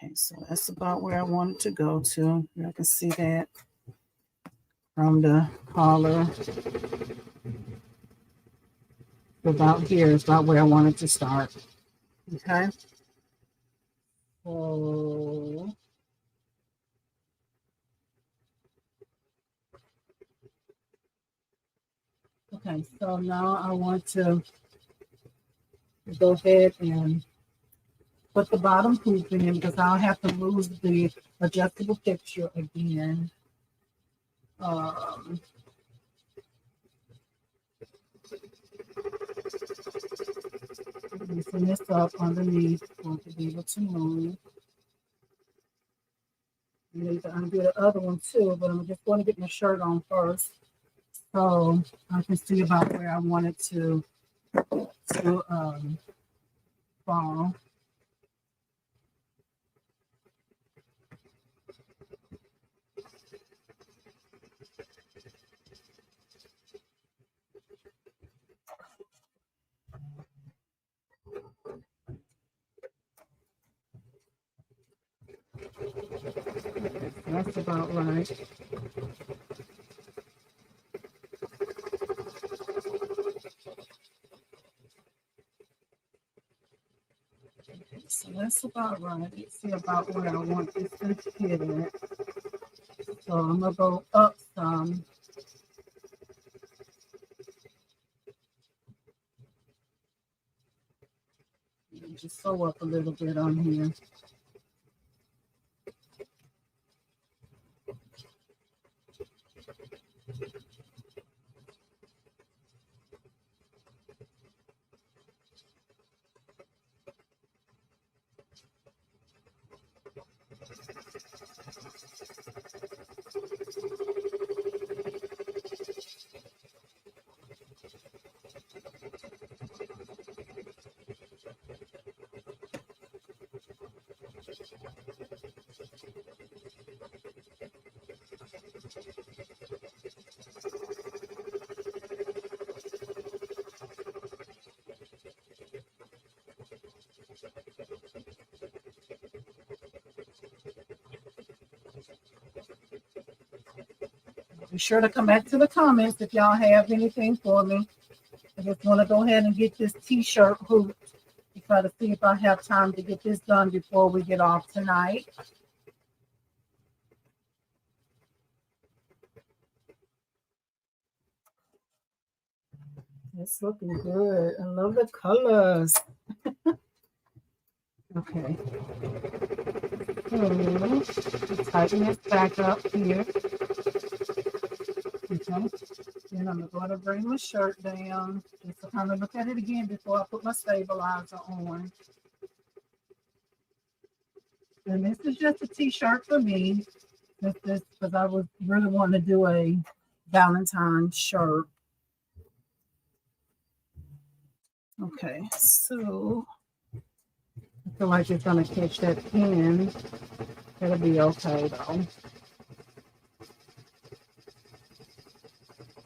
Okay, so that's about where I want it to go to. I can see that from the collar. About here is about where I want it to start. Okay. So okay, so now I want to go ahead and put the bottom hoop in because I'll have to move the adjustable picture again. Loosen this up underneath for it to be able to move. I need to undo the other one too, but I'm just going to get my shirt on first so I can see about where I want it to fall. That's about right. So that's about right. Let's see about where I want this to hit it. So I'm gonna go up some. Just sew up a little bit on here. Be sure to come back to the comments if y'all have anything for me. I just want to go ahead and get this t-shirt hoop to try to see if I have time to get this done before we get off tonight. It's looking good. I love the colors. Okay. So, tighten this back up here. Okay. Then I'm going to bring my shirt down. Just to kind of look at it again before I put my stabilizer on. And this is just a t-shirt for me. This because I was really wanting to do a Valentine shirt. Okay, so I feel like it's gonna catch that pin. It'll be okay though.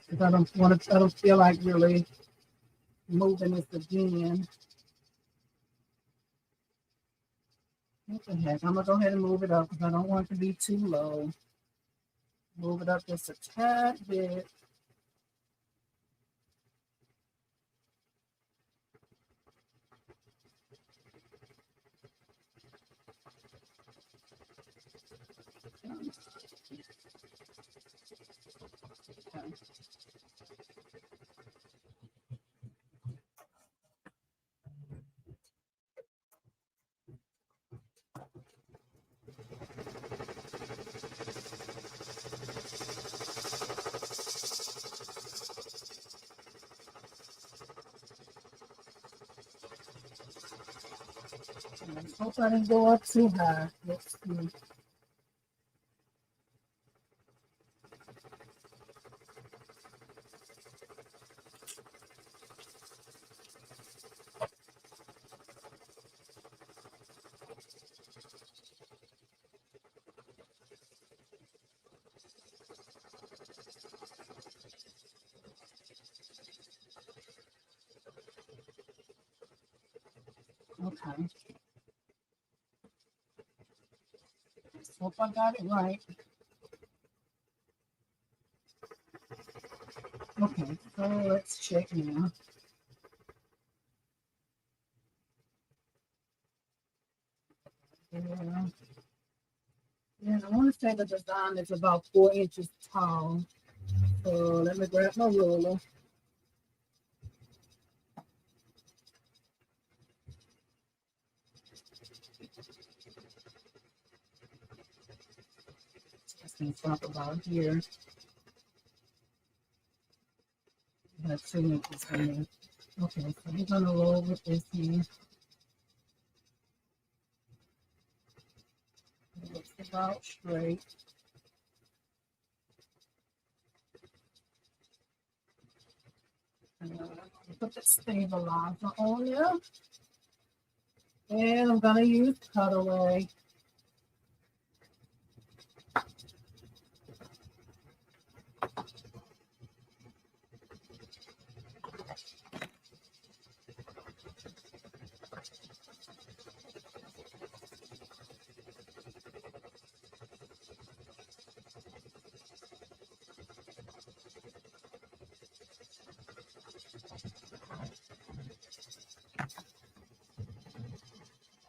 Because I don't feel like really moving this again. What the heck? I'm gonna go ahead and move it up because I don't want it to be too low. Move it up just a tad bit. Hope I didn't go up too high. Let's see. Okay. Hope I got it right. Okay, so let's check now. Yeah, I want to say the design is about 4 inches tall. So let me grab my ruler. Just going to talk about here. That's 2 inches for me. Okay, so we're going to roll with this here. It looks about straight. And put the stabilizer on there. And I'm going to use cutaway.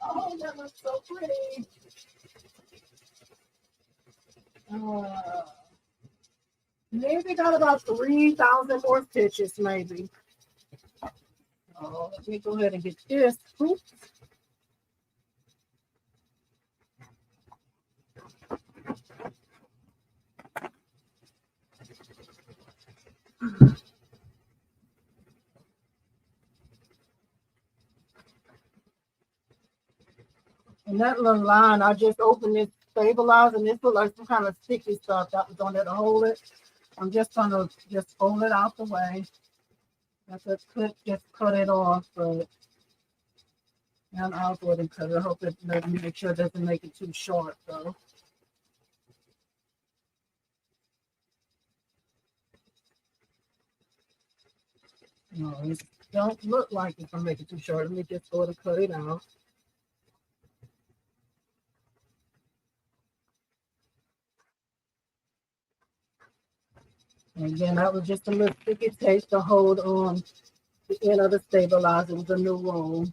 Oh, that looks so pretty. Maybe got about 3,000 more stitches, maybe. Oh, let me go ahead and get this. Oops. And that little line, I just opened this stabilizer, and this looked like some kind of sticky stuff that was on there to hold it. I'm just going to just fold it out the way. I could just cut it off, but I'll go ahead and cut it. I hope it make sure it doesn't make it too short, though. No, it don't look like it's going to make it too short. Let me just go ahead and cut it out. And again, that was just a little sticky tape to hold on the end of the stabilizer with a new roll.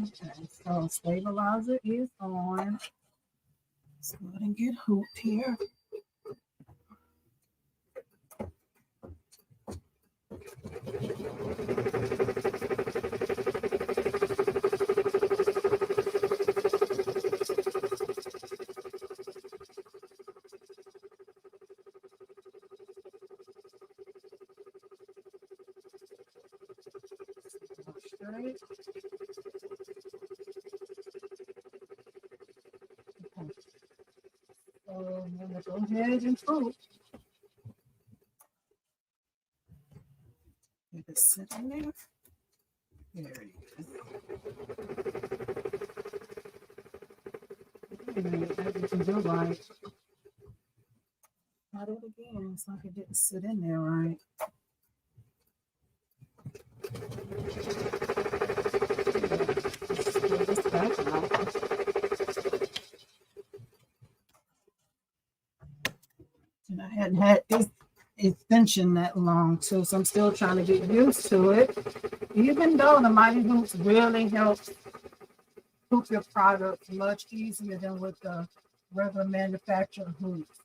Okay, so stabilizer is on. Let's go ahead and get hooped here. Straight. Okay. So I'm going to go ahead and hoop. Let it sit in there. There it is. That didn't do right. Try it again. It's like it didn't sit in there right. Pull this back out. hadn't had this extension that long too, so I'm still trying to get used to it. Even though the Mighty Hoops really helps hoop your product much easier than with the regular manufacturer hoops.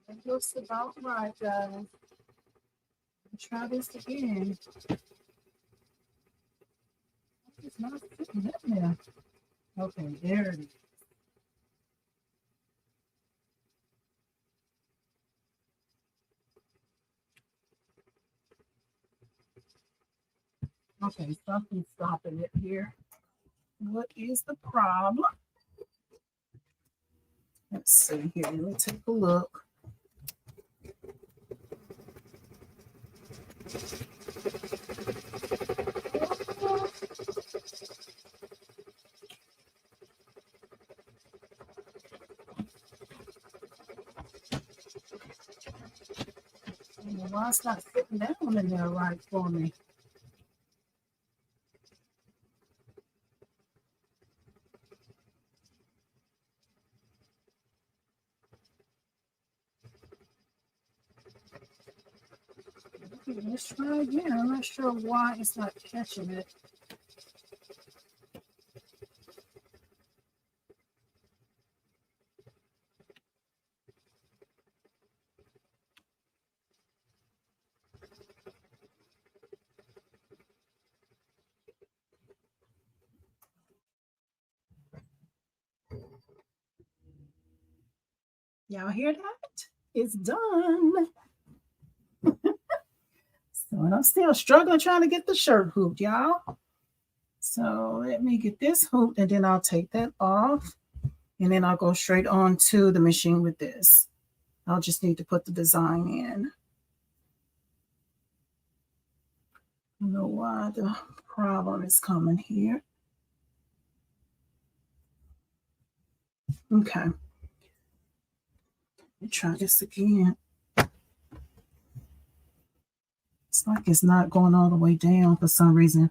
That looks about right, guys. Try this again. It's not sitting in there. Okay, there it is. Okay, something's stopping it here. What is the problem? Let's see here. Let me take a look. Why it's not sitting down in there right for me? Okay, let's try again. I'm not sure why it's not catching it. Y'all hear that? It's done. So I'm still struggling trying to get the shirt hooped, y'all. So let me get this hooped and then I'll take that off. And then I'll go straight on to the machine with this. I'll just need to put the design in. I don't know why the problem is coming here. Okay. Let me try this again. It's like it's not going all the way down for some reason.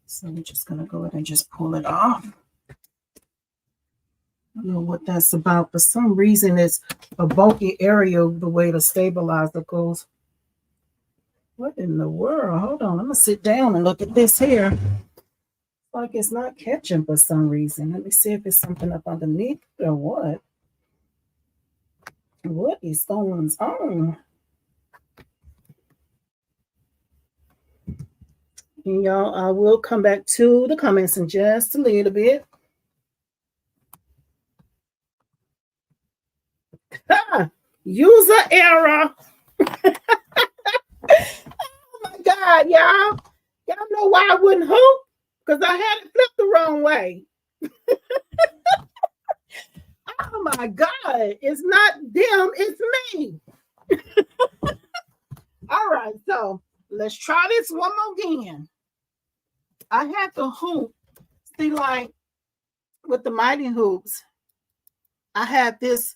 So we're just going to go ahead and just pull it off. I don't know what that's about. For some reason, it's a bulky area the way the stabilizer goes. What in the world? Hold on. I'm going to sit down and look at this here. Like it's not catching for some reason. Let me see if it's something up underneath or what. What is going on? And y'all, I will come back to the comments in just a little bit. User error. Oh my God, y'all. Y'all know why I wouldn't hoop? Because I had it flipped the wrong way. Oh my God. It's not them, it's me. All right, so let's try this one more again. I had the hoop. See, like with the Mighty Hoops, I had this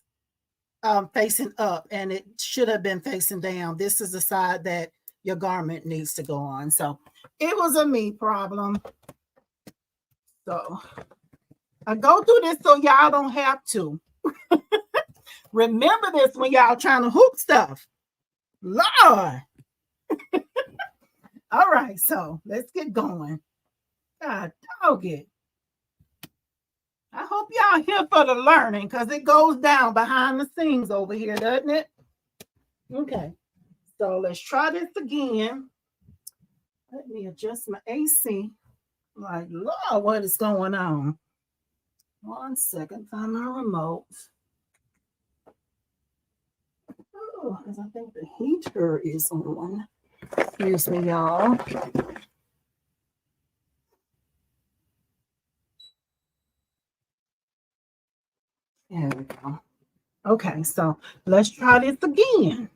facing up and it should have been facing down. This is the side that your garment needs to go on. So it was a me problem. So I go through this so y'all don't have to. Remember this when y'all trying to hoop stuff. Lord. All right, so let's get going. God dog it. I hope y'all here for the learning because it goes down behind the scenes over here, doesn't it? Okay, so let's try this again. Let me adjust my AC. Like, Lord, what is going on? 1 second, find my remote. Oh, because I think the heater is on. Excuse me, y'all. There we go. Okay, so let's try this again.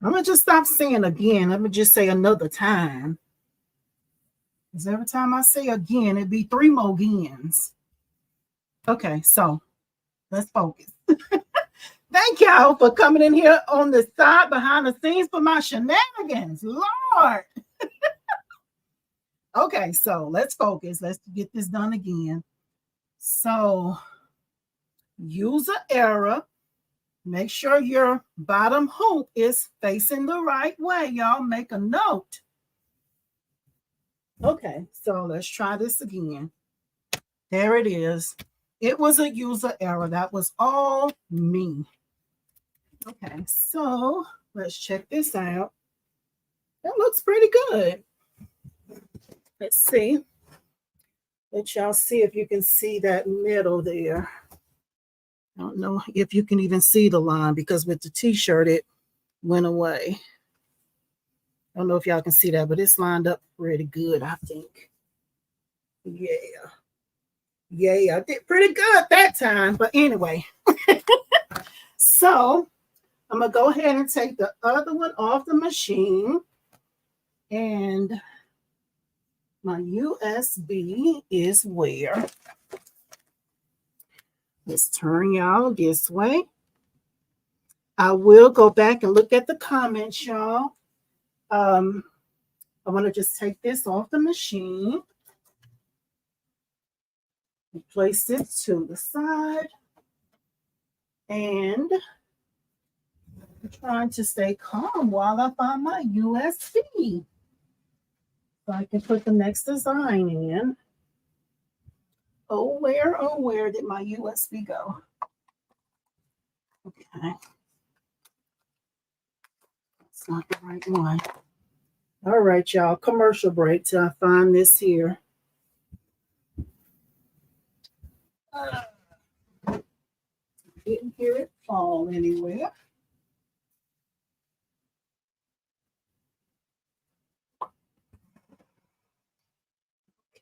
I'm going to just stop saying again. Let me just say another time. Because every time I say again, it'd be 3 more agains. Okay, so let's focus. Thank y'all for coming in here on the side behind the scenes for my shenanigans. Lord. Okay, so let's focus. Let's get this done again. So user error. Make sure your bottom hoop is facing the right way. Y'all make a note. Okay, so let's try this again. There it is. It was a user error. That was all me. Okay, so let's check this out. That looks pretty good. Let's see. Let y'all see if you can see that middle there. I don't know if you can even see the line because with the t-shirt, it went away. I don't know if y'all can see that, but it's lined up pretty good, I think. Yeah. Yeah, I did pretty good that time. But anyway, so I'm going to go ahead and take the other one off the machine. And my USB is where? Let's turn y'all this way. I will go back and look at the comments, y'all. I want to just take this off the machine. Place it to the side. And I'm trying to stay calm while I find my USB. So I can put the next design in. Oh, where did my USB go? Okay. It's not the right one. All right, y'all. Commercial break till I find this here. Didn't hear it fall anywhere.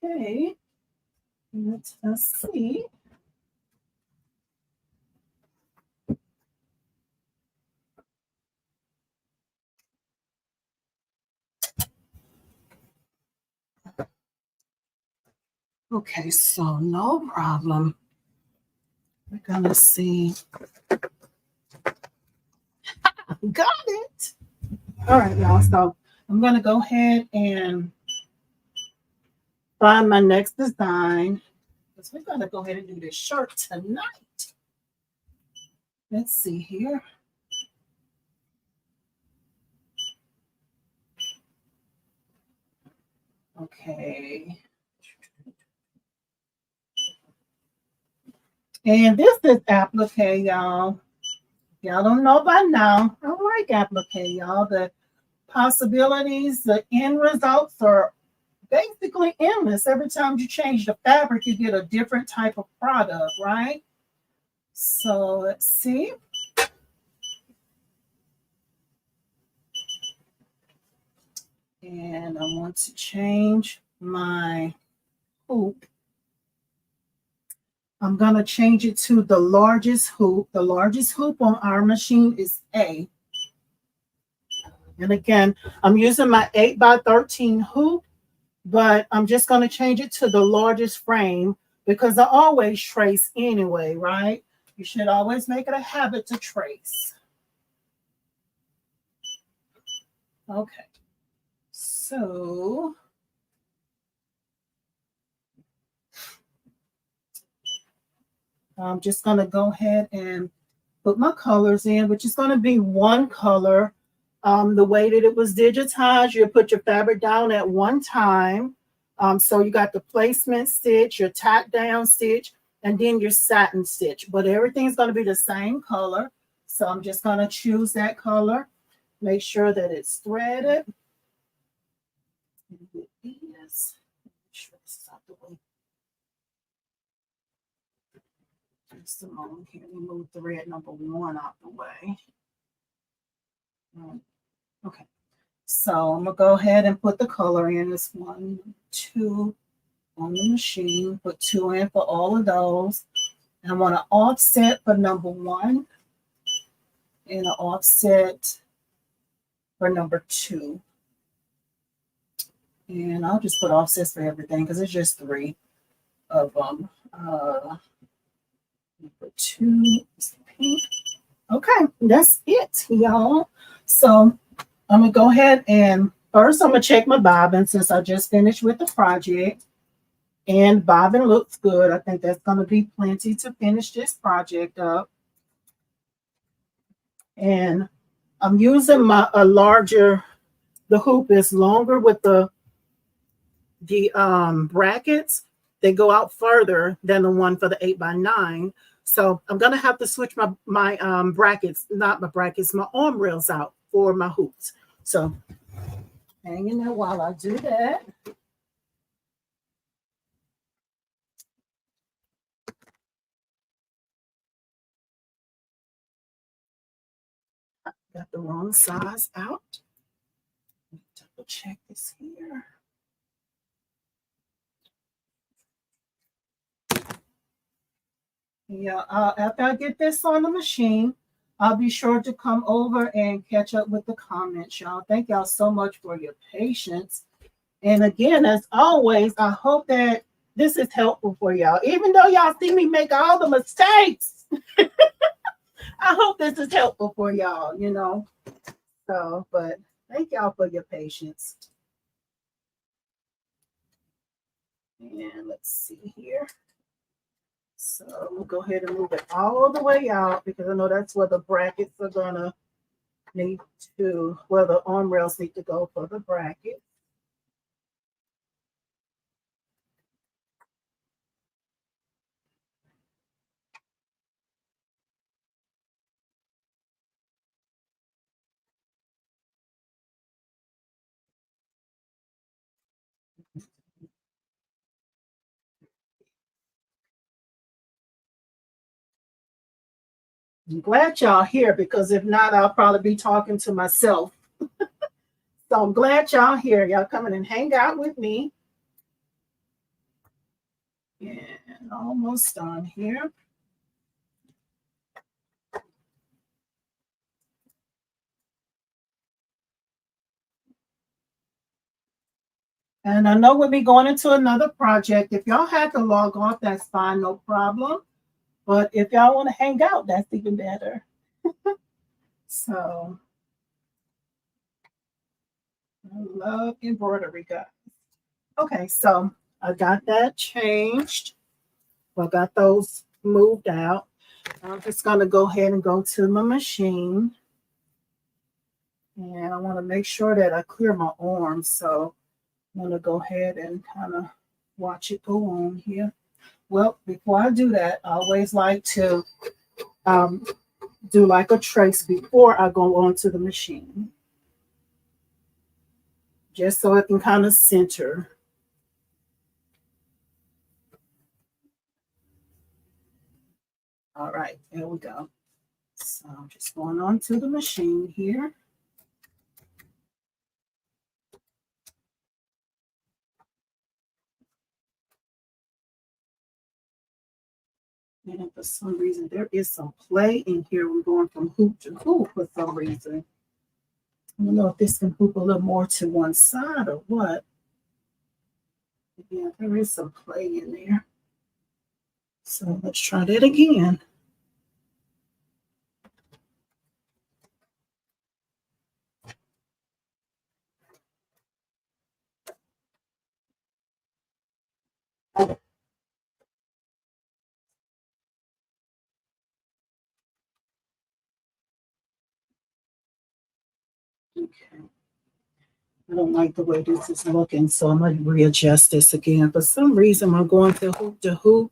Okay. Let's see. Okay, so no problem. We're gonna see. Got it. All right, y'all. So I'm gonna go ahead and find my next design. Because we're gonna go ahead and do this shirt tonight. Let's see here. Okay. And this is applique, y'all. Y'all don't know by now. I like applique, y'all. The possibilities, the end results are basically endless. Every time you change the fabric, you get a different type of product, right? So let's see. And I want to change my hoop. I'm going to change it to the largest hoop. The largest hoop on our machine is A. And again, I'm using my 8x13 hoop, but I'm just going to change it to the largest frame because I always trace anyway, right? You should always make it a habit to trace. Okay. So I'm just going to go ahead and put my colors in, which is going to be one color. The way that it was digitized, you put your fabric down at one time. So you got the placement stitch, your tack down stitch, and then your satin stitch. But everything's going to be the same color. So I'm just going to choose that color. Make sure that it's threaded. It is. Make sure this is out the way. Just a moment here. Let me move thread number 1 out the way. Okay. So I'm going to go ahead and put the color in. This 1, 2 on the machine. Put 2 in for all of those. And I want to offset for number 1 and an offset for number 2. And I'll just put offsets for everything because it's just 3 of them. Number 2 is pink. Okay, that's it, y'all. So I'm gonna go ahead and first I'm gonna check my bobbin since I just finished with the project. And bobbin looks good. I think that's gonna be plenty to finish this project up. And I'm using my a larger, the hoop is longer with the brackets. They go out further than the one for the 8x9. So I'm gonna have to switch my brackets, not my brackets, my arm rails out for my hoops. So hang in there while I do that. Got the wrong size out. Double check this here. Yeah, after I get this on the machine, I'll be sure to come over and catch up with the comments, y'all. Thank y'all so much for your patience. And again, as always, I hope that this is helpful for y'all. Even though y'all see me make all the mistakes, I hope this is helpful for y'all, you know. So, but thank y'all for your patience. And let's see here. So we'll go ahead and move it all the way out because I know that's where the brackets are gonna need to, where the arm rails need to go for the bracket. I'm glad y'all here because if not, I'll probably be talking to myself. So I'm glad y'all here. Y'all coming and hang out with me. And almost done here. And I know we'll be going into another project. If y'all had to log off, that's fine, no problem. But if y'all want to hang out, that's even better. So I love embroidery, guys. Okay, so I got that changed. I got those moved out. I'm just going to go ahead and go to my machine. And I want to make sure that I clear my arms. So I'm going to go ahead and kind of watch it go on here. Well, before I do that, I always like to do like a trace before I go onto the machine. Just so it can kind of center. All right, there we go. So I'm just going on to the machine here. And for some reason, there is some play in here. We're going from hoop to hoop for some reason. I don't know if this can hoop a little more to one side or what. Yeah, there is some play in there. So let's try that again. Okay. I don't like the way this is looking, so I'm going to readjust this again. For some reason, I'm going to hoop.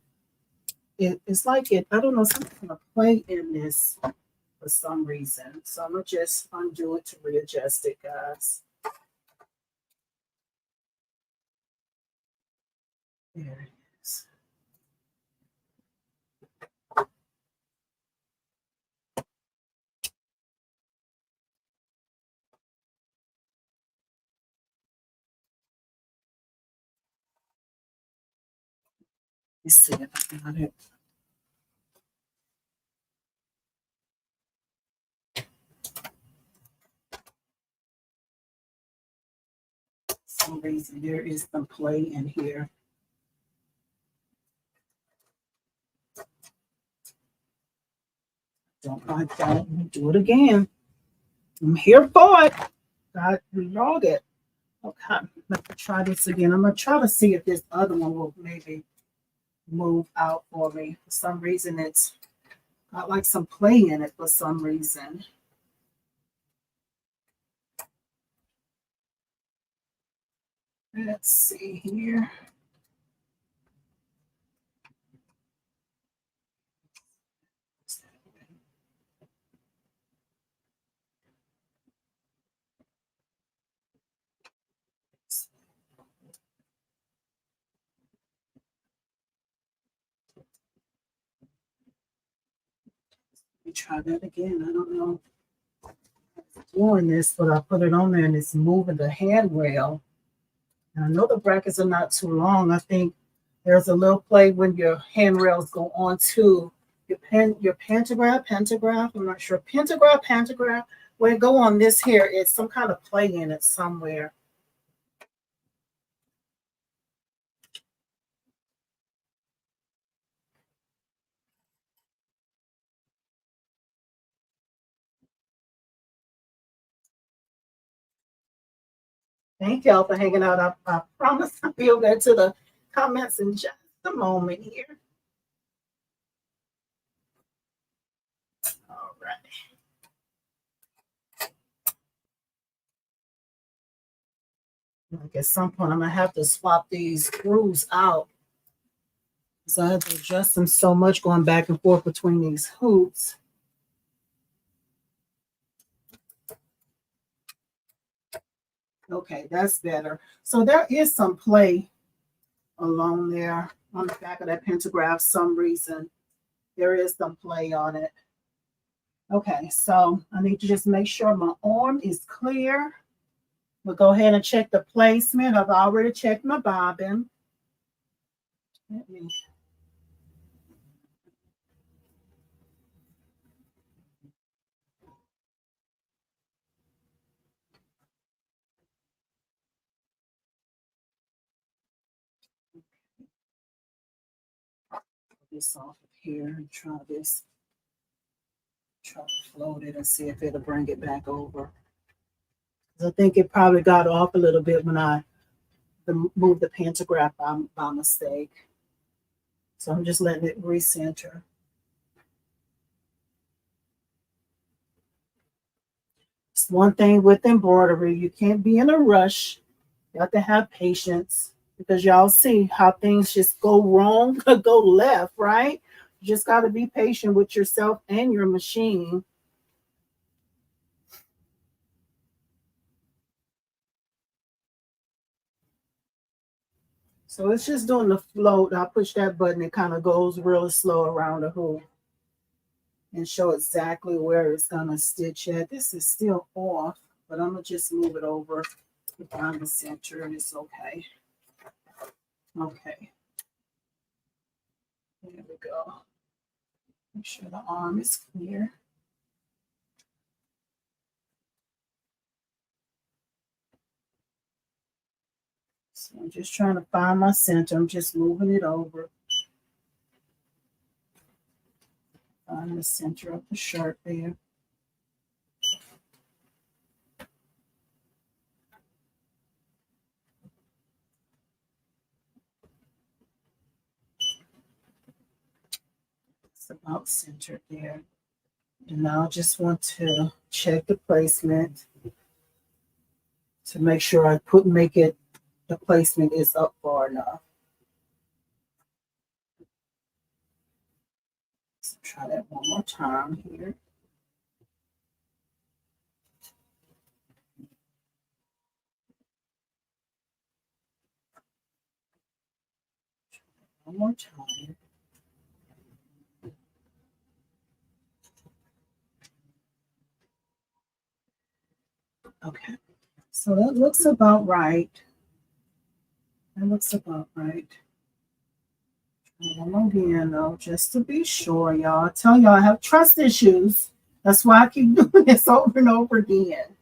It's like it, I don't know, something's going to play in this for some reason. So I'm going to just undo it to readjust it, guys. There it is. Let's see if I got it. For some reason, there is some play in here. Don't do it again. I'm here for it. God log it. Okay, let me try this again. I'm gonna try to see if this other one will maybe move out for me. For some reason, it's got like some play in it for some reason. Let's see here. Let me try that again. I don't know doing this, but I put it on there and it's moving the handrail. And I know the brackets are not too long. I think there's a little play when your handrails go onto your pantograph. I'm not sure. Pantograph. When it go on this here, it's some kind of play in it somewhere. Thank y'all for hanging out. I promise I'll be over to the comments in just a moment here. All right. Like at some point, I'm gonna have to swap these screws out because I have to adjust them so much going back and forth between these hoops. Okay, that's better. So there is some play along there on the back of that pantograph. Some reason there is some play on it. Okay, so I need to just make sure my arm is clear. We'll go ahead and check the placement. I've already checked my bobbin. Let me put this off of here and try this. Try to float it and see if it'll bring it back over. I think it probably got off a little bit when I moved the pantograph by mistake. So I'm just letting it recenter. It's one thing with embroidery, you can't be in a rush. You have to have patience because y'all see how things just go wrong, go left, right? You just got to be patient with yourself and your machine. So it's just doing the float. I push that button, it kind of goes really slow around the hoop and show exactly where it's gonna stitch at. This is still off, but I'm gonna just move it over to find the center and it's okay. Okay. There we go. Make sure the arm is clear. So I'm just trying to find my center. I'm just moving it over. Find the center of the shirt there. It's about centered there. And now I just want to check the placement to make sure I make it, the placement is up far enough. So try that one more time here. One more time. Okay, so that looks about right. That looks about right. One again, though, just to be sure, y'all. I tell y'all I have trust issues. That's why I keep doing this over and over again.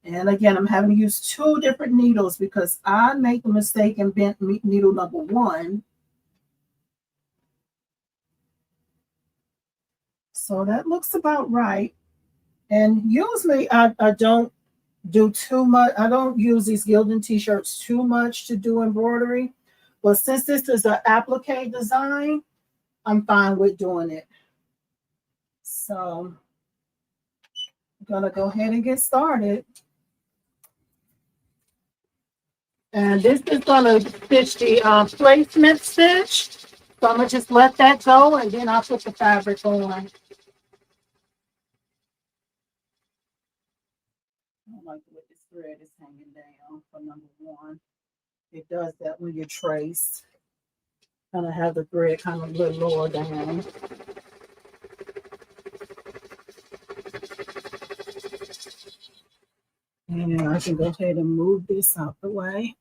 And again, I'm having to use two different needles because I make a mistake and bent needle number one. So that looks about right. And usually I don't do too much. I don't use these Gildan t-shirts too much to do embroidery. But since this is an applique design, I'm fine with doing it. So I'm gonna go ahead and get started. And this is gonna stitch the placement stitch. So I'm gonna just let that go and then I'll put the fabric on. I don't like the way this thread is hanging down for number one. It does that when you trace. Kind of have the thread kind of a little lower down. And I can go ahead and move this out the way.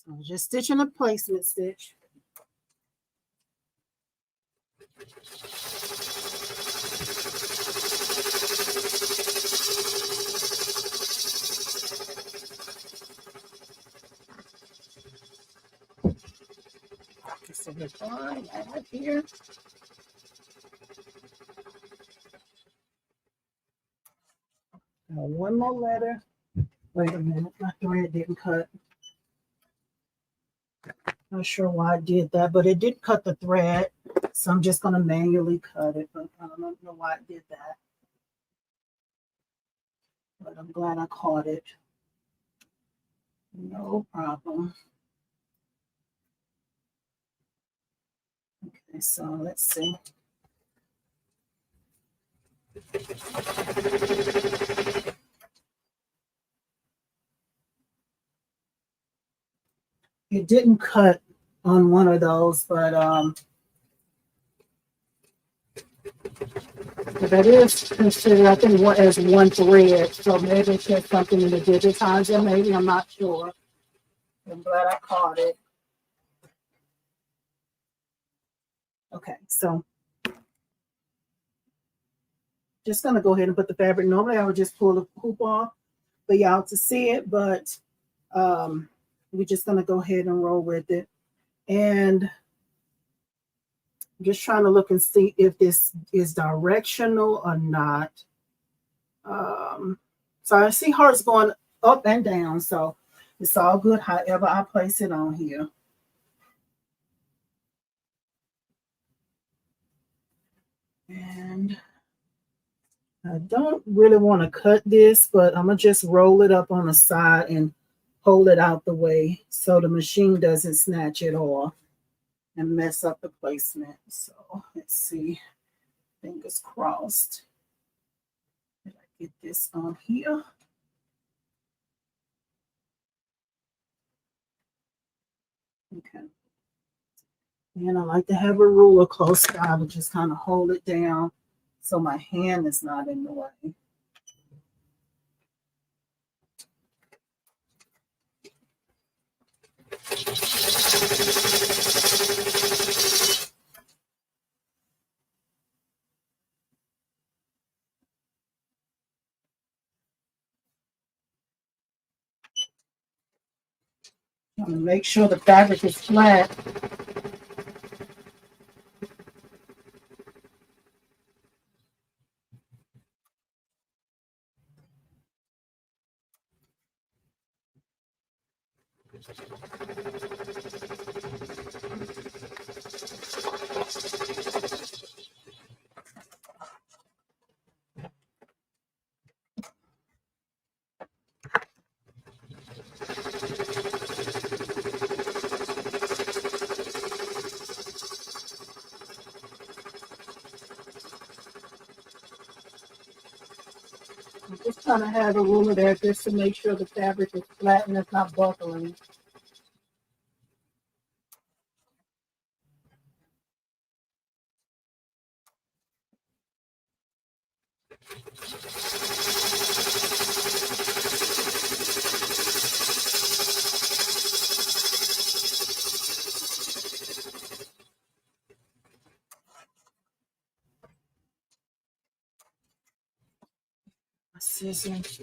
So just stitching a placement stitch. So we're fine right here. Now one more letter. Wait a minute, my thread didn't cut. Not sure why I did that, but it did cut the thread. So I'm just going to manually cut it, but I don't know why I did that. But I'm glad I caught it. No problem. Okay, so let's see. It didn't cut on one of those, but that is considered, I think, as one thread. So maybe it's just something in the digitizer. Maybe I'm not sure. I'm glad I caught it. Okay, so just gonna go ahead and put the fabric. Normally I would just pull the hoop off for y'all to see it, but we're just gonna go ahead and roll with it. And just trying to look and see if this is directional or not. So I see hearts going up and down, so it's all good however I place it on here. And I don't really want to cut this, but I'm going to just roll it up on the side and hold it out the way so the machine doesn't snatch it off and mess up the placement. So let's see. Fingers crossed. Did I get this on here? Okay. And I like to have a ruler close by to just kind of hold it down so my hand is not in the way. Make sure the fabric is flat. I'm just trying to have a ruler there just to make sure the fabric is flat and it's not buckling. scissors.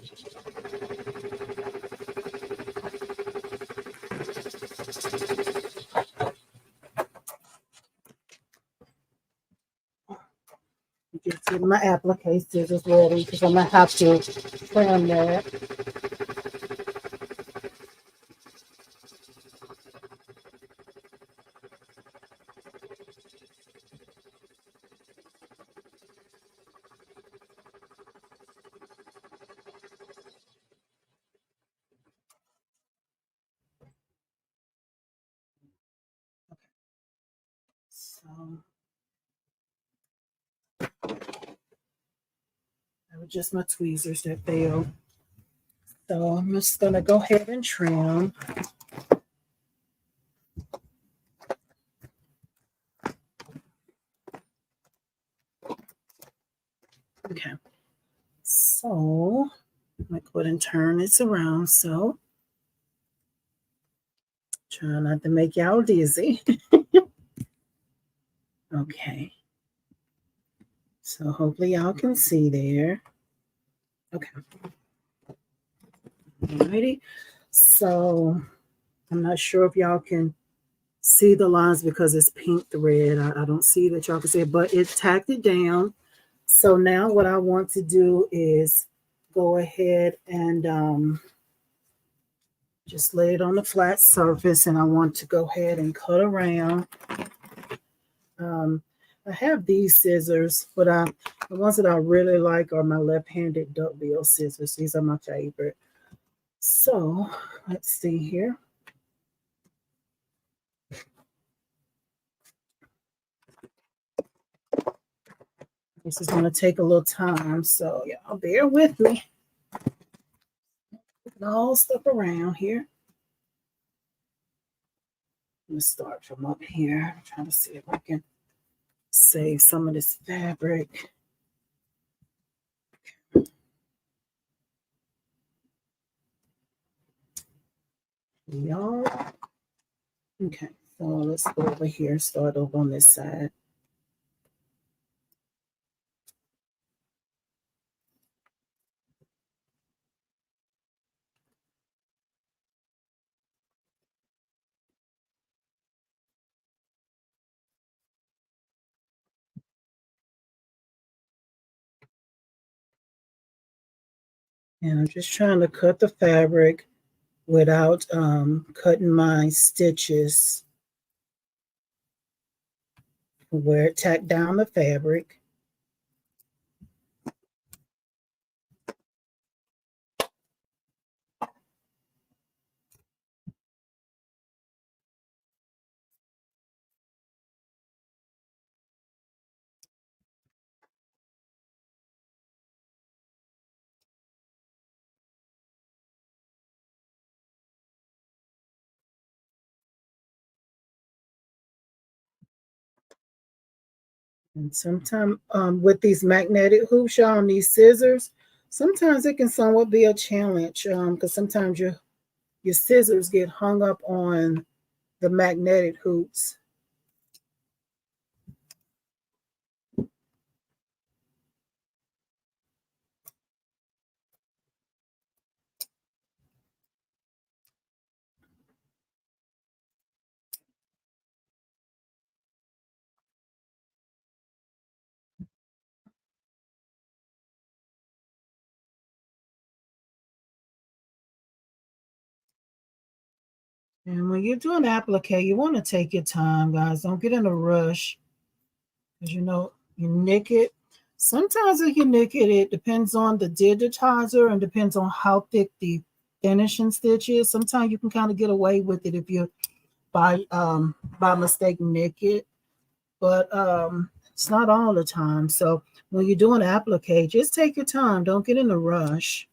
Just get my applique scissors ready because I'm gonna have to trim that. So that was just my tweezers that failed. So I'm just gonna go ahead and trim. Okay. So I'm gonna go ahead and turn this around. So try not to make y'all dizzy. Okay. So hopefully y'all can see there. Okay. Alrighty. So I'm not sure if y'all can see the lines because it's pink thread. I don't see that y'all can see it, but it's tacked it down. So now what I want to do is go ahead and just lay it on the flat surface, and I want to go ahead and cut around. I have these scissors, but the ones that I really like are my left-handed duckbill scissors. These are my favorite. So let's see here. This is going to take a little time, so y'all bear with me. Putting all stuff around here. I'm going to start from up here. I'm trying to see if I can save some of this fabric. Y'all. Okay, so let's go over here and start over on this side. And I'm just trying to cut the fabric without cutting my stitches where it tacked down the fabric. And sometimes with these magnetic hoops, y'all, on these scissors, sometimes it can somewhat be a challenge because sometimes your scissors get hung up on the magnetic hoops. And when you're doing applique, you want to take your time, guys. Don't get in a rush. Because you nick it. Sometimes if you nick it, it depends on the digitizer and depends on how thick the finishing stitch is. Sometimes you can kind of get away with it if you by mistake nick it. But it's not all the time. So when you're doing applique, just take your time. Don't get in a rush.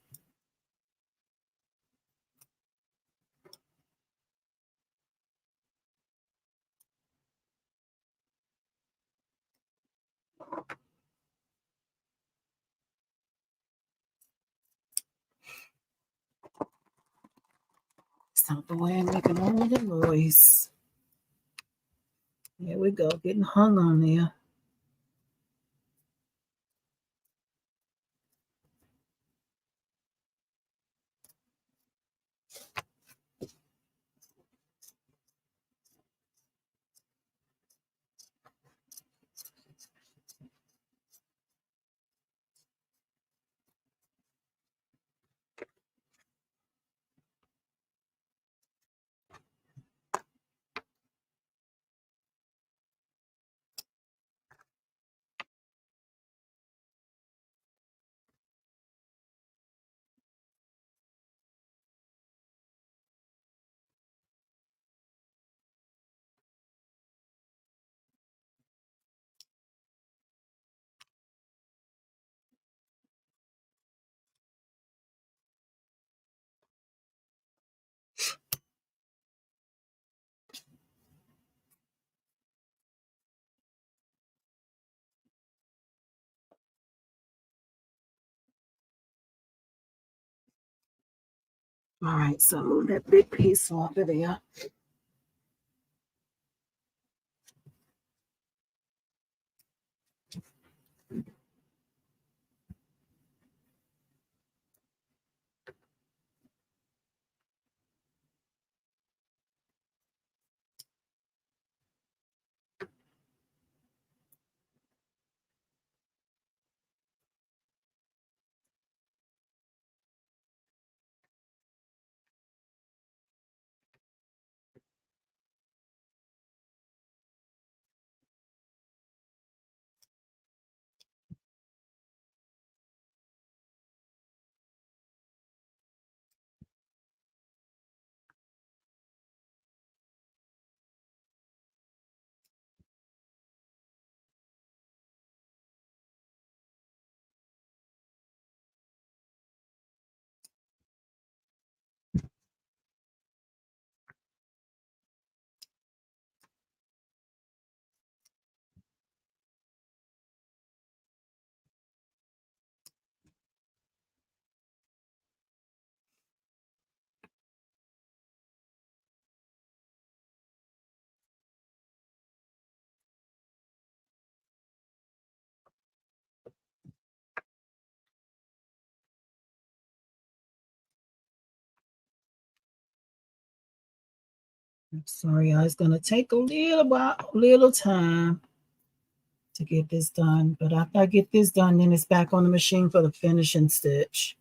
Stop the way and making all the noise. There we go, getting hung on there. All right, so move that big piece off of there. I'm sorry, y'all. It's gonna take a little time to get this done. But after I get this done, then it's back on the machine for the finishing stitch.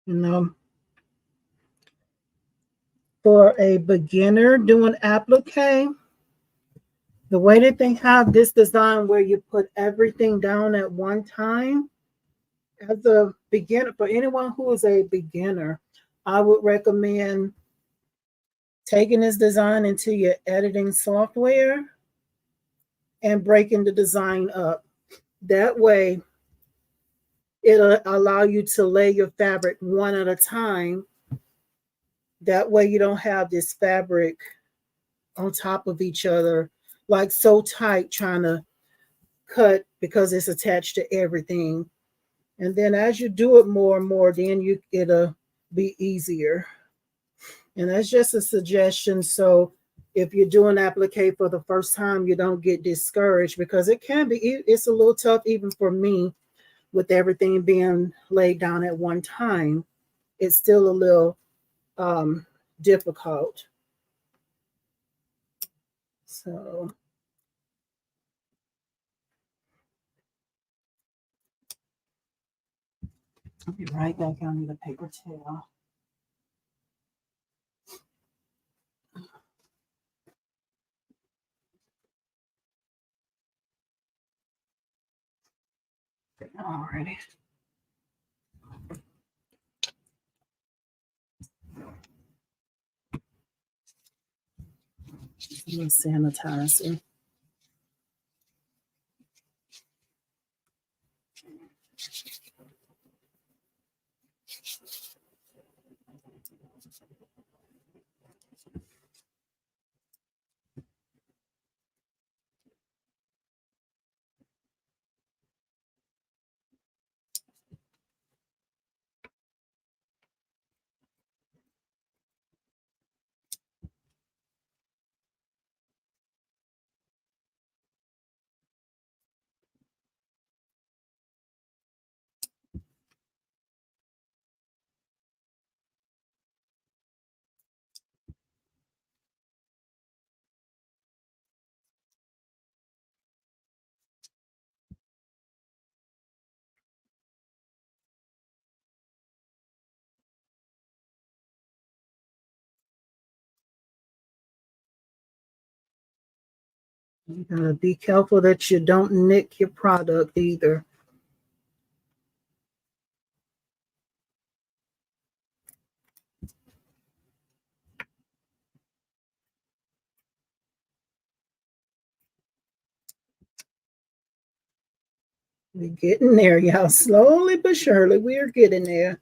You know, for a beginner doing applique, the way that they have this design where you put everything down at one time, as a beginner, for anyone who is a beginner, I would recommend taking this design into your editing software and breaking the design up. That way, it'll allow you to lay your fabric one at a time. That way, you don't have this fabric on top of each other, like so tight trying to cut because it's attached to everything. And then as you do it more and more, then it'll be easier. And that's just a suggestion. So if you're doing applique for the first time, you don't get discouraged because it's a little tough even for me with everything being laid down at one time. It's still a little difficult. So I'll be right back. I'll need a paper towel. Alrighty. A little sanitizer. You gotta be careful that you don't nick your product either. We're getting there, y'all. Slowly but surely, we're getting there.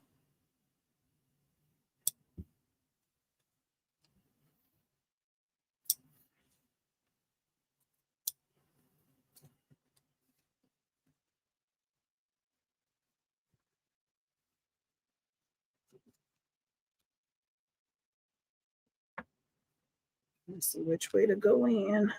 Let's see which way to go in.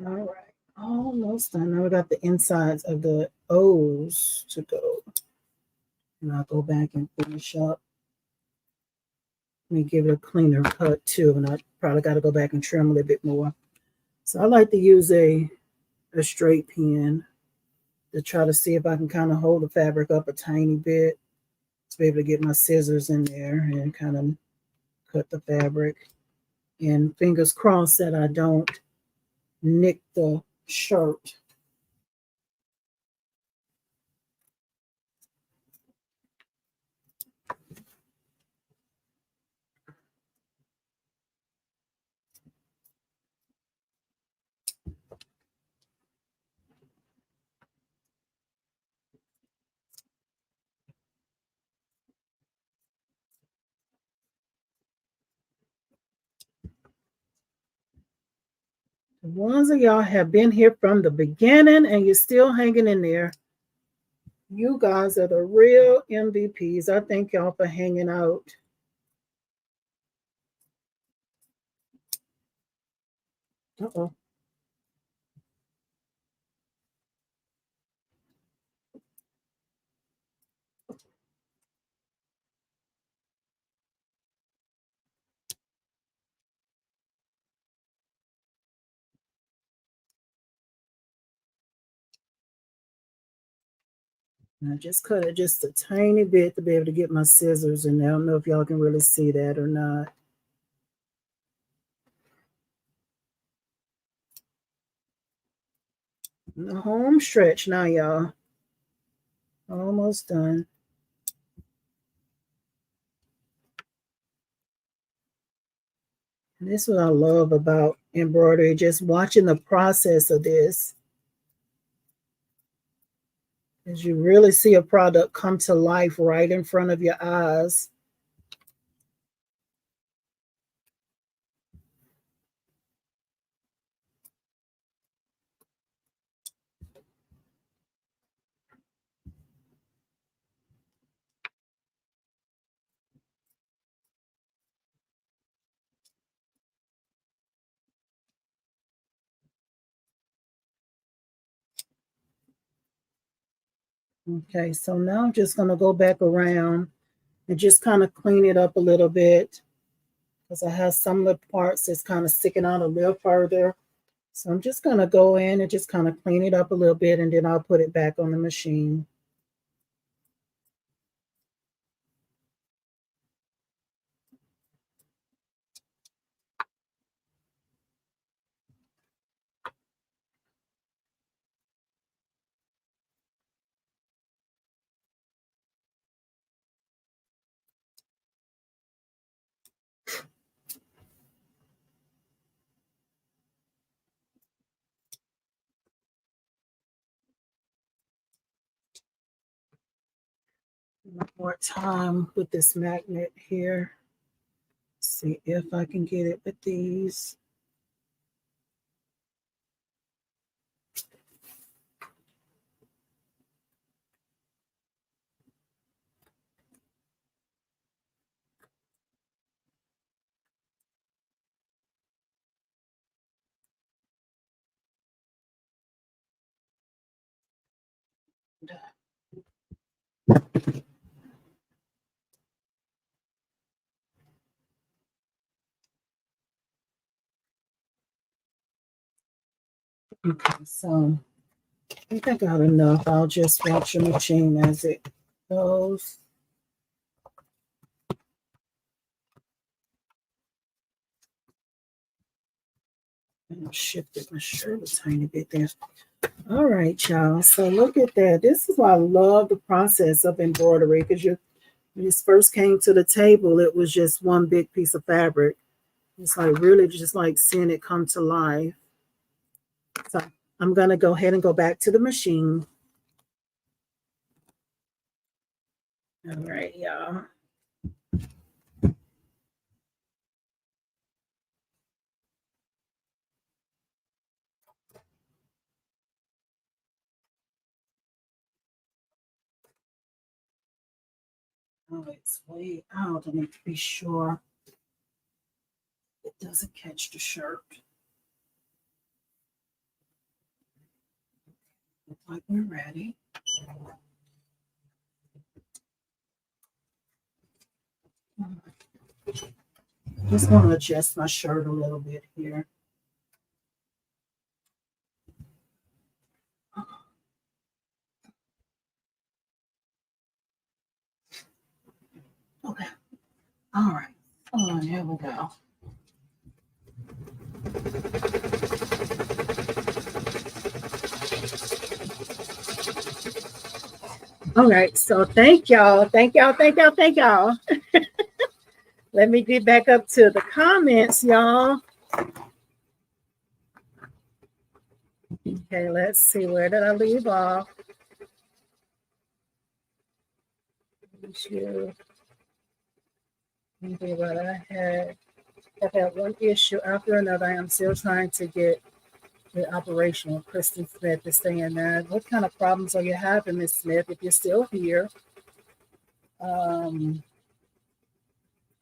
All right, almost done. Now we got the insides of the O's to go. And I'll go back and finish up. Let me give it a cleaner cut too, and I probably got to go back and trim a little bit more. So I like to use a straight pen to try to see if I can kind of hold the fabric up a tiny bit to be able to get my scissors in there and kind of cut the fabric. And fingers crossed that I don't nick the shirt. The ones of y'all have been here from the beginning and you're still hanging in there. You guys are the real MVPs. I thank y'all for hanging out. Uh-oh. I just cut it just a tiny bit to be able to get my scissors in there. I don't know if y'all can really see that or not. The home stretch now, y'all. Almost done. And this is what I love about embroidery, just watching the process of this. As you really see a product come to life right in front of your eyes. Okay, so now I'm just going to go back around and just kind of clean it up a little bit because I have some of the parts that's kind of sticking out a little further. So I'm just going to go in and just kind of clean it up a little bit and then I'll put it back on the machine. One more time with this magnet here. See if I can get it with these. Okay, so I think I got enough. I'll just watch the machine as it goes. And I've shifted my shirt a tiny bit there. All right, y'all. So look at that. This is why I love the process of embroidery, because when this first came to the table, it was just one big piece of fabric. It's like really just like seeing it come to life. So I'm gonna go ahead and go back to the machine. All right, y'all. Oh, it's way out. I need to be sure it doesn't catch the shirt. Look like we're ready. Just want to adjust my shirt a little bit here. Okay. All right. Oh, here we go. All right. So thank y'all. Thank y'all. Thank y'all. Thank y'all. Let me get back up to the comments, y'all. Okay, let's see. Where did I leave off? Maybe what I had. I've had one issue after another. I am still trying to get the operational. Kristen Smith is saying that. What kind of problems are you having, Miss Smith, if you're still here?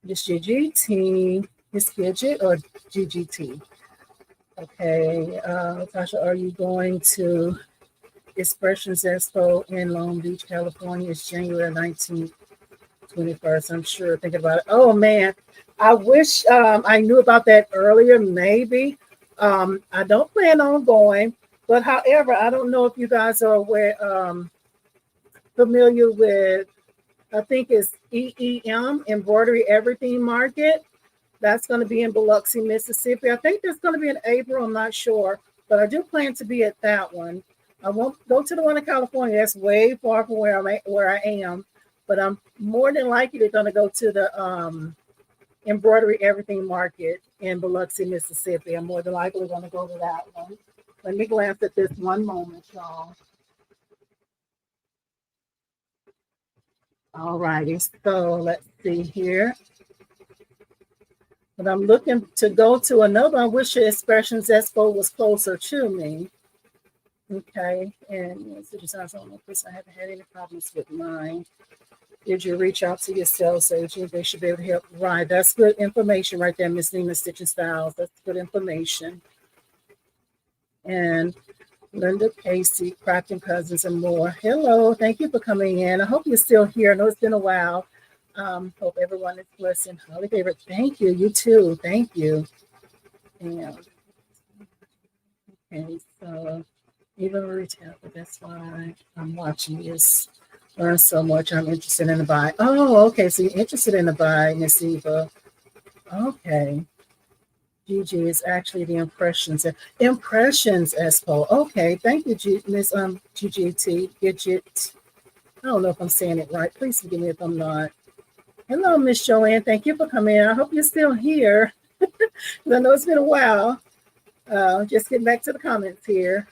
This GGT, Miss Gidget or GGT? Okay, Tasha, are you going to Expressions Expo in Long Beach, California? It's January 19th, 21st. I'm sure thinking about it. Oh man, I wish I knew about that earlier. Maybe I don't plan on going, but however, I don't know if you guys are aware, familiar with. I think it's EEM Embroidery Everything Market. That's going to be in Biloxi, Mississippi. I think that's going to be in April. I'm not sure, but I do plan to be at that one. I won't go to the one in California. That's way far from where I am. But I'm more than likely going to go to the Embroidery Everything Market in Biloxi, Mississippi. I'm more than likely going to go to that one. Let me glance at this one moment, y'all. All righty. So let's see here. But I'm looking to go to another. I wish the Expressions Expo was closer to me. Okay. And I don't know, Chris, I haven't had any problems with mine. Did you reach out to your sales agent? They should be able to help. Right. That's good information right there, Miss Nina Stitching Styles. That's good information. And Linda Casey, Crafting Cousins, and more. Hello. Thank you for coming in. I hope you're still here. I know it's been a while. Hope everyone is blessed and highly favored. Thank you. You too. Thank you. And okay, so even retail, but that's why I'm watching this. Learn so much. I'm interested in the buy. Oh, okay. So you're interested in the buy, Miss Eva. Okay. GG is actually the Impressions Expo. Okay. Thank you, Miss GGT. Gidget. I don't know if I'm saying it right. Please forgive me if I'm not. Hello, Miss Joanne. Thank you for coming in. I hope you're still here. I know it's been a while. Just getting back to the comments here.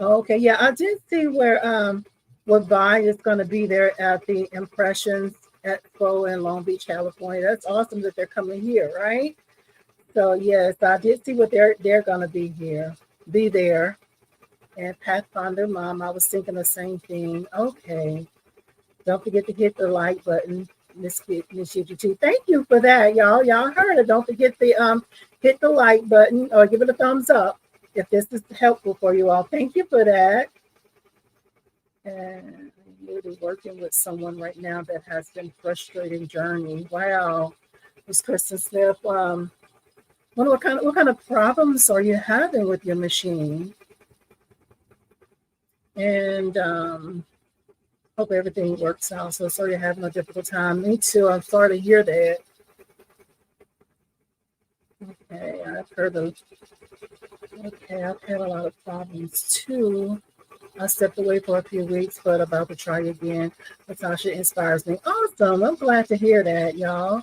Okay, yeah, I did see where What Bai is going to be there at the Impressions Expo in Long Beach, California. That's awesome that they're coming here, right? So yes, I did see what they're going to be there. And Pathfinder Mom, I was thinking the same thing. Okay, don't forget to hit the like button, Miss Gigi. Thank you for that, y'all. Y'all heard it. Don't forget the hit the like button or give it a thumbs up if this is helpful for you all. Thank you for that. And I'm really working with someone right now that has been frustrating journey. Wow, Miss Kristen Smith. What kind of problems are you having with your machine? And hope everything works out. So sorry you're having a difficult time. Me too. I'm sorry to hear that. Okay, I've had a lot of problems too. I stepped away for a few weeks, but about to try again. Natasha inspires me. Awesome. I'm glad to hear that, y'all.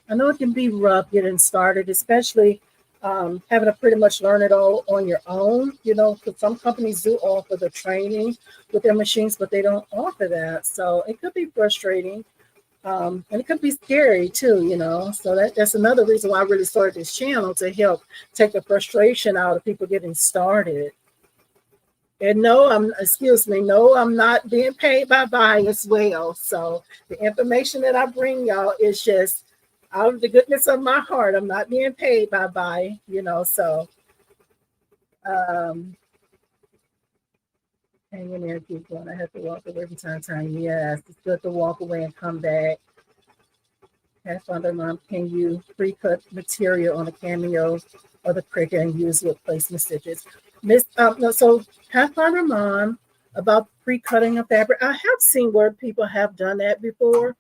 I know it can be rough getting started, especially having to pretty much learn it all on your own, because some companies do offer the training with their machines, but they don't offer that. So it could be frustrating. And it could be scary too, So that's another reason why I really started this channel, to help take the frustration out of people getting started. And no, I'm not being paid by Bai as well. So the information that I bring y'all is just out of the goodness of my heart. I'm not being paid by Bai, so hang in there, keep going. I have to walk away from time to time. Yes, it's good to walk away and come back. Pathfinder Mom, can you pre-cut material on a cameo or the Cricut and use with placement stitches? So Pathfinder Mom, about pre-cutting a fabric, I have seen where people have done that before,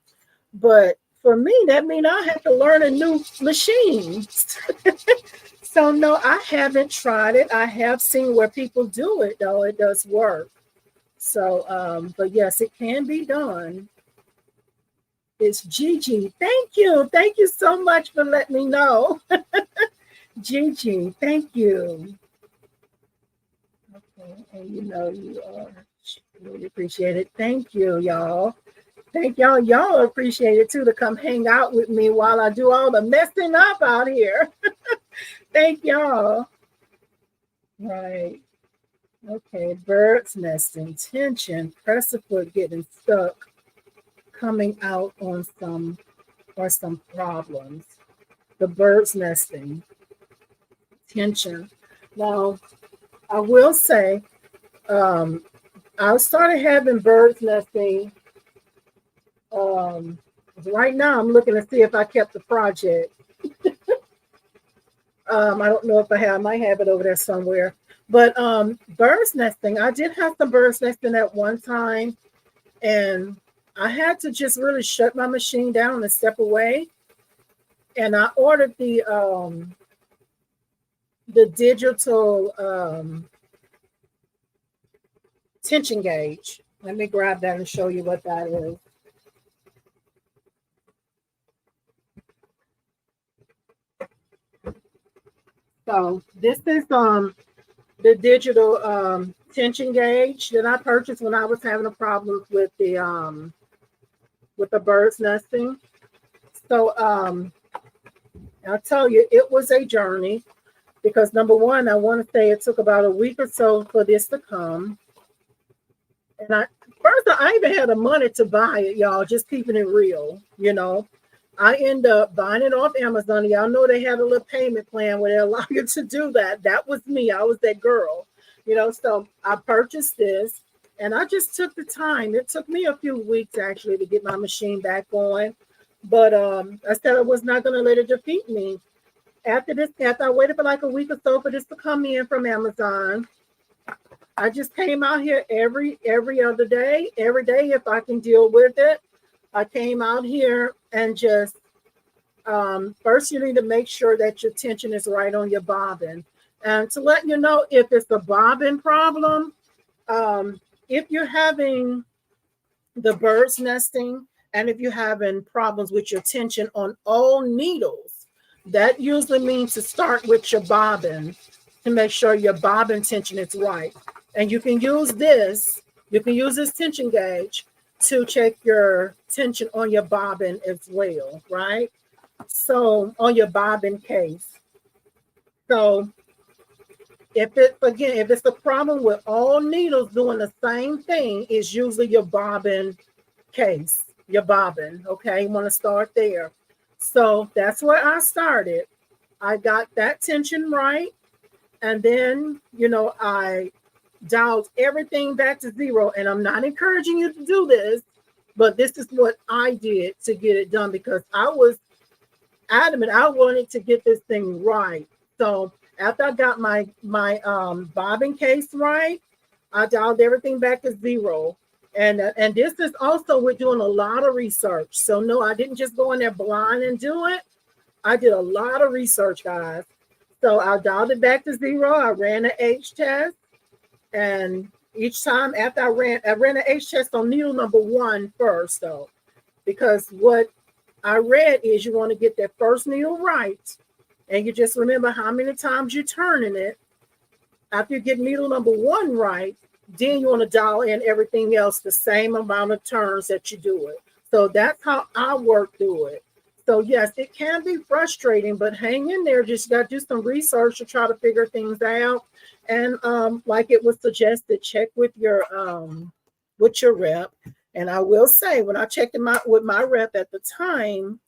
but for me, that means I have to learn a new machine. So no, I haven't tried it. I have seen where people do it, though. It does work. So, but yes, it can be done. It's Gigi. Thank you. Thank you so much for letting me know. Gigi, thank you. Okay, and you are really appreciate it. Thank you, y'all. Thank y'all. Y'all appreciate it too, to come hang out with me while I do all the messing up out here. Thank y'all. Right. Okay, birds nesting, tension, pressure foot getting stuck, coming out on some problems. The birds nesting, tension. Now, I will say, I started having birds nesting. Right now, I'm looking to see if I kept the project. I don't know if I have. I might have it over there somewhere. But birds nesting, I did have some birds nesting at one time, and I had to just really shut my machine down and step away. And I ordered the digital tension gauge. Let me grab that and show you what that is. So this is the digital tension gauge that I purchased when I was having a problem with the birds nesting. So I'll tell you, it was a journey, because number one, I want to say it took about a week or so for this to come. And I even had the money to buy it, y'all, just keeping it real, I end up buying it off Amazon. Y'all know they had a little payment plan where they allow you to do that. That was me. I was that girl, So I purchased this, and I just took the time. It took me a few weeks actually to get my machine back going, but I said I was not going to let it defeat me. After I waited for like a week or so for this to come in from Amazon, I just came out here every other day, every day if I can deal with it. I came out here and just, first you need to make sure that your tension is right on your bobbin. And to let you know if it's a bobbin problem, if you're having the birds nesting, and if you're having problems with your tension on all needles, that usually means to start with your bobbin to make sure your bobbin tension is right. And you can use this You can use this tension gauge to check your tension on your bobbin as well, right? So on your bobbin case. So if it's a problem with all needles doing the same thing, it's usually your bobbin case, your bobbin. Okay, you want to start there. So that's where I started. I got that tension right, and then I dialed everything back to zero. And I'm not encouraging you to do this, but this is what I did to get it done because I was adamant. I wanted to get this thing right. So after I got my bobbin case right, I dialed everything back to zero. And this is also, we're doing a lot of research. So no, I didn't just go in there blind and do it. I did a lot of research, guys. So I dialed it back to zero. I ran an H test. And each time after I ran an H test on needle number 1 first, though, because what I read is you want to get that first needle right. And you just remember how many times you're turning it. After you get needle number 1 right, then you want to dial in everything else the same amount of turns that you do it. So that's how I work through it. So yes, it can be frustrating, but hang in there. Just got to do some research to try to figure things out. And like it was suggested, check with your rep. And I will say, when I checked with my rep at the time,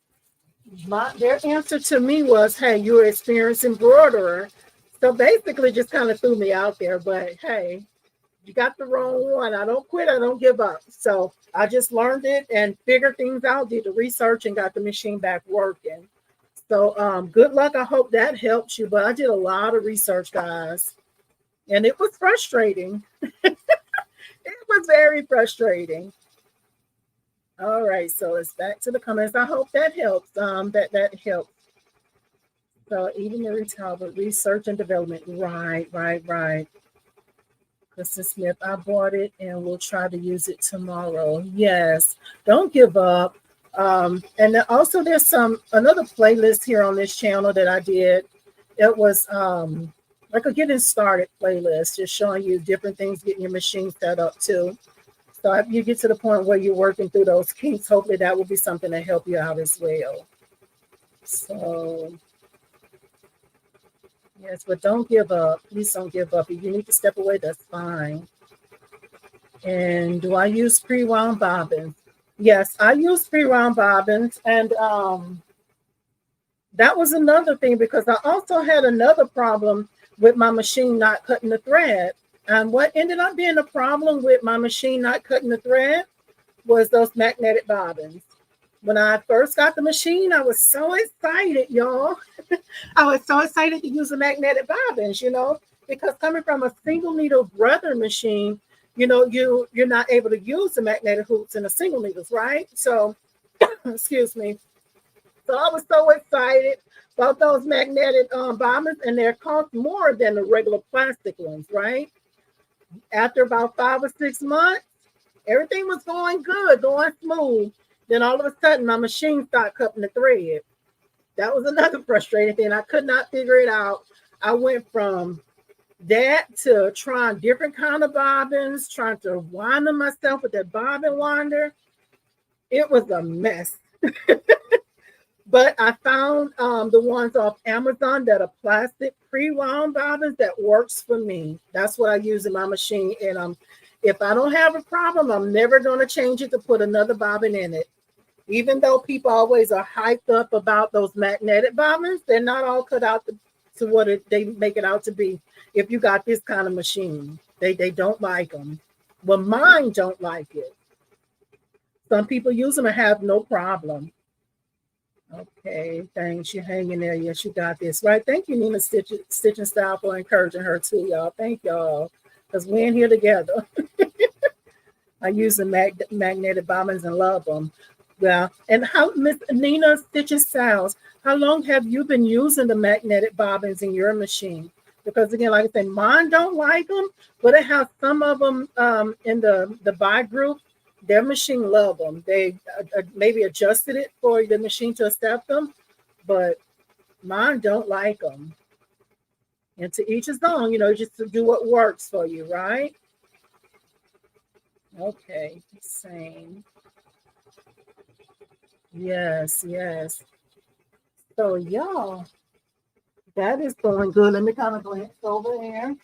their answer to me was, "Hey, you're an experienced embroiderer." So basically, just kind of threw me out there. But hey, you got the wrong one. I don't quit. I don't give up. So I just learned it and figured things out, did the research, and got the machine back working. So good luck. I hope that helps you. But I did a lot of research, guys, and it was frustrating. It was very frustrating. All right, so it's back to the comments. I hope that helps. That helps. So even the retail, but research and development. Right. Kristen Smith, I bought it and we'll try to use it tomorrow. Yes, don't give up. And then also there's another playlist here on this channel that I did. It was like a getting started playlist, just showing you different things, getting your machine set up too. So if you get to the point where you're working through those kinks, hopefully that will be something to help you out as well. So yes, but don't give up. Please don't give up. If you need to step away, that's fine. And do I use pre-wound bobbins? Yes, I use pre-wound bobbins. And that was another thing because I also had another problem with my machine not cutting the thread. And what ended up being a problem with my machine not cutting the thread was those magnetic bobbins. When I first got the machine, I was so excited, y'all. I was so excited to use the magnetic bobbins, because coming from a single needle brother machine, you're not able to use the magnetic hoops in the single needles, right? So, excuse me. So I was so excited about those magnetic bobbins, and they're cost more than the regular plastic ones, right? After about 5 or 6 months, everything was going good, going smooth. Then all of a sudden, my machine started cutting the thread. That was another frustrating thing. I could not figure it out. I went from that to trying different kind of bobbins, trying to wind them myself with that bobbin winder. It was a mess. But I found the ones off Amazon that are plastic pre-wound bobbins that works for me. That's what I use in my machine. And if I don't have a problem, I'm never going to change it to put another bobbin in it. Even though people always are hyped up about those magnetic bobbins, they're not all cut out to what they make it out to be. If you got this kind of machine, they don't like them. Well, mine don't like it. Some people use them and have no problem. Okay, thanks. You're hanging there. Yes, you got this. Right. Thank you, Nina Stitching Style, for encouraging her too, y'all. Thank y'all. Because we're in here together. I use the magnetic bobbins and love them. Well, and how, Miss Nina Stitching Styles, how long have you been using the magnetic bobbins in your machine? Because again, like I said, mine don't like them, but I have some of them in the Bai group. Their machine love them. They maybe adjusted it for the machine to accept them, but mine don't like them. And to each his own, just to do what works for you, right? Okay, same. Yes, yes. So y'all, that is going good. Let me kind of glance over here.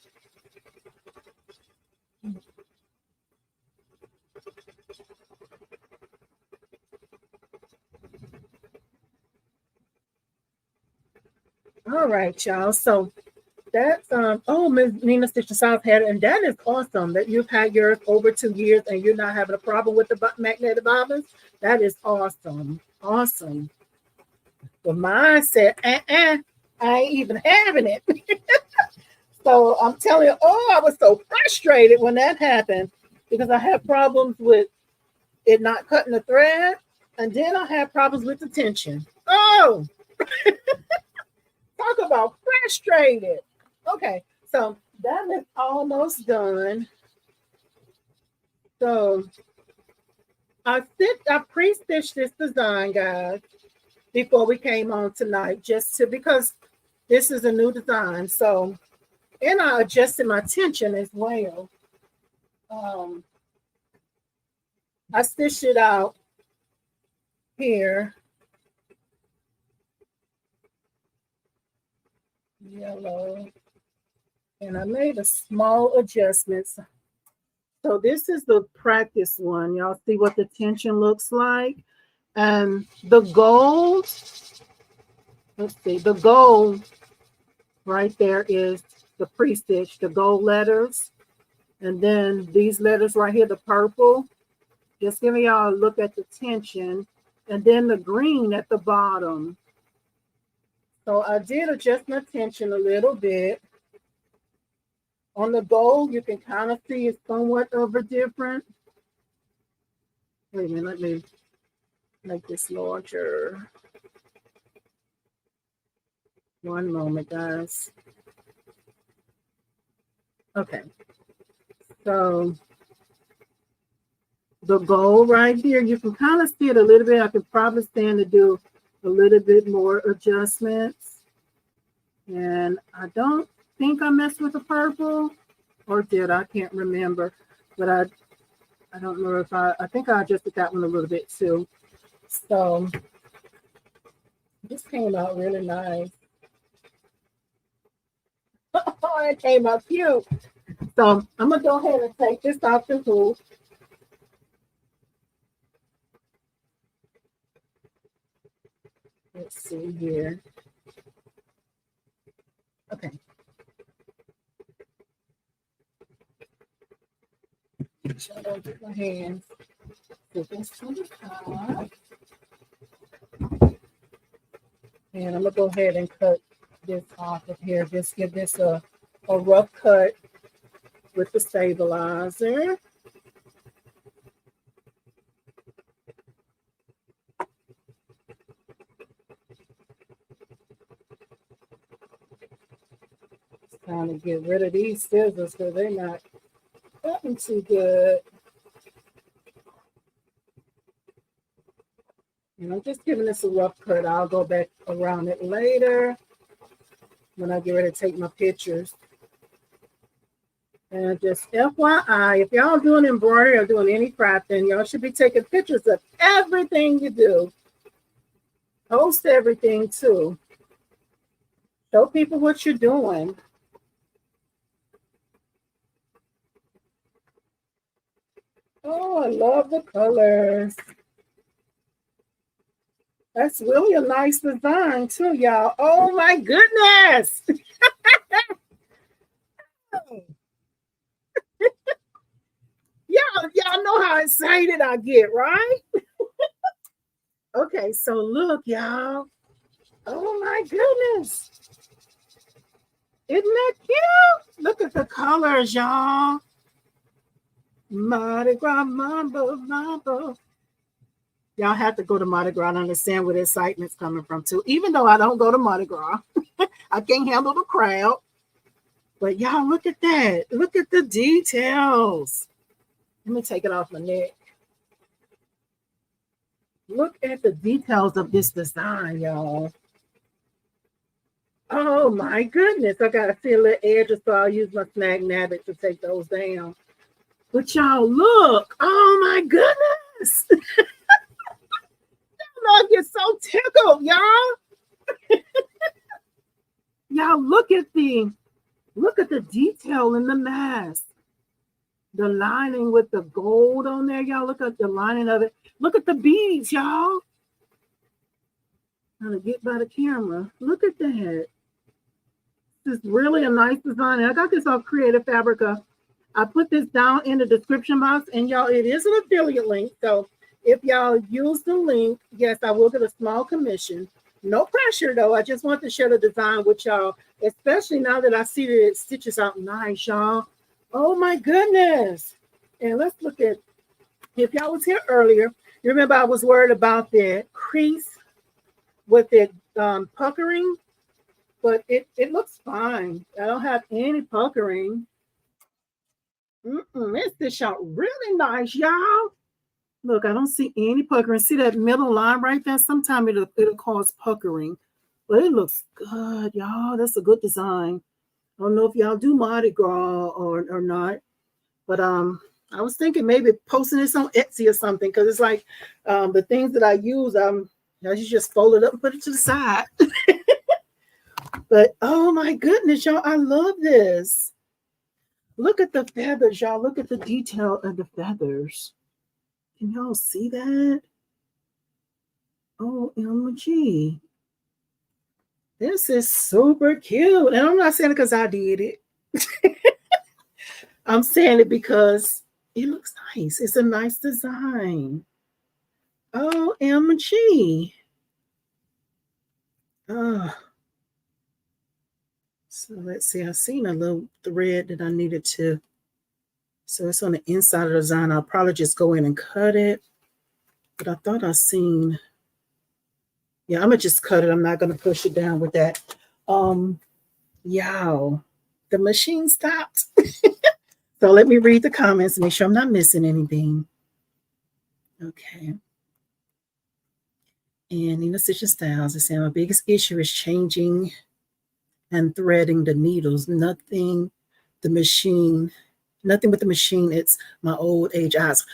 All right, y'all. So that's oh, Ms. Nina Stitch South had it, and that is awesome that you've had yours over 2 years and you're not having a problem with the magnetic bobbins. That is awesome. Awesome. But mine said, I ain't even having it. So I'm telling you, oh, I was so frustrated when that happened because I had problems with it not cutting the thread, and then I had problems with the tension. Oh, talk about frustrated. Okay, so that is almost done. So I pre-stitched this design, guys, before we came on tonight, just to because this is a new design. So, and I adjusted my tension as well. Um, I stitched it out here, yellow, and I made a small adjustments. So this is the practice one. Y'all see what the tension looks like, and the gold. Let's see, the gold right there is the pre-stitch, the gold letters, and then these letters right here, the purple. Just giving y'all a look at the tension, and then the green at the bottom. So I did adjust my tension a little bit. On the gold, you can kind of see it's somewhat of a different. Wait a minute, let me make this larger. One moment, guys. Okay, so the gold right here, you can kind of see it a little bit. I could probably stand to do a little bit more adjustments. And I don't think I messed with the purple, or did I? Can't remember. But I don't know if I think I adjusted that one a little bit too. So this came out really nice. Oh, it came out cute. So I'm gonna go ahead and take this off the hoop. Let's see here. Okay. I don't get my hands. Put this to the top. And I'm gonna go ahead and cut this off of here. Just give this a rough cut with the stabilizer. Trying to get rid of these scissors because they're not cutting too good. And I'm just giving this a rough cut. I'll go back around it later when I get ready to take my pictures. And just FYI, if y'all doing embroidery or doing any crafting, y'all should be taking pictures of everything you do. Post everything too. Show people what you're doing. Oh, I love the colors. That's really a nice design too, y'all. Oh my goodness. Y'all know how excited I get, right? Okay, so look, y'all. Oh my goodness. Isn't that cute? Look at the colors, y'all. Mardi Gras, mambo, mambo. Y'all have to go to Mardi Gras and understand where the excitement's coming from, too. Even though I don't go to Mardi Gras, I can't handle the crowd. But y'all, look at that. Look at the details. Let me take it off my neck. Look at the details of this design, y'all. Oh my goodness. I got to see a little edges, so I'll use my Snag Nab-it to take those down. But y'all look, oh my goodness. I get so tickled, y'all. Y'all look at the detail in the mask. The lining with the gold on there, y'all. Look at the lining of it. Look at the beads, y'all. Trying to get by the camera. Look at that. This is really a nice design. I got this off Creative Fabrica. I put this down in the description box, and y'all, it is an affiliate link. So if y'all use the link, yes, I will get a small commission. No pressure though. I just want to share the design with y'all, especially now that I see that it stitches out nice, y'all. Oh my goodness. And let's look at, if y'all was here earlier, you remember I was worried about the crease with it puckering, but it looks fine. I don't have any puckering. It stitched out really nice, y'all. Look, I don't see any puckering. See that middle line right there? Sometimes it'll cause puckering, but it looks good, y'all. That's a good design. I don't know if y'all do Mardi Gras or not, but I was thinking maybe posting this on Etsy or something, because it's like the things that I use, you just fold it up and put it to the side. But oh my goodness, y'all, I love this. Look at the feathers, y'all. Look at the detail of the feathers. Can y'all see that? OMG. This is super cute. And I'm not saying it because I did it. I'm saying it because it looks nice. It's a nice design. OMG. So let's see. I seen a little thread that I needed to. So it's on the inside of the design. I'll probably just go in and cut it. But I thought I seen. Yeah, I'm gonna just cut it. I'm not gonna push it down with that. Yow, the machine stopped. So let me read the comments, make sure I'm not missing anything. Okay. And Nina Stitching Styles is saying my biggest issue is changing and threading the needles. Nothing with the machine. It's my old age eyes.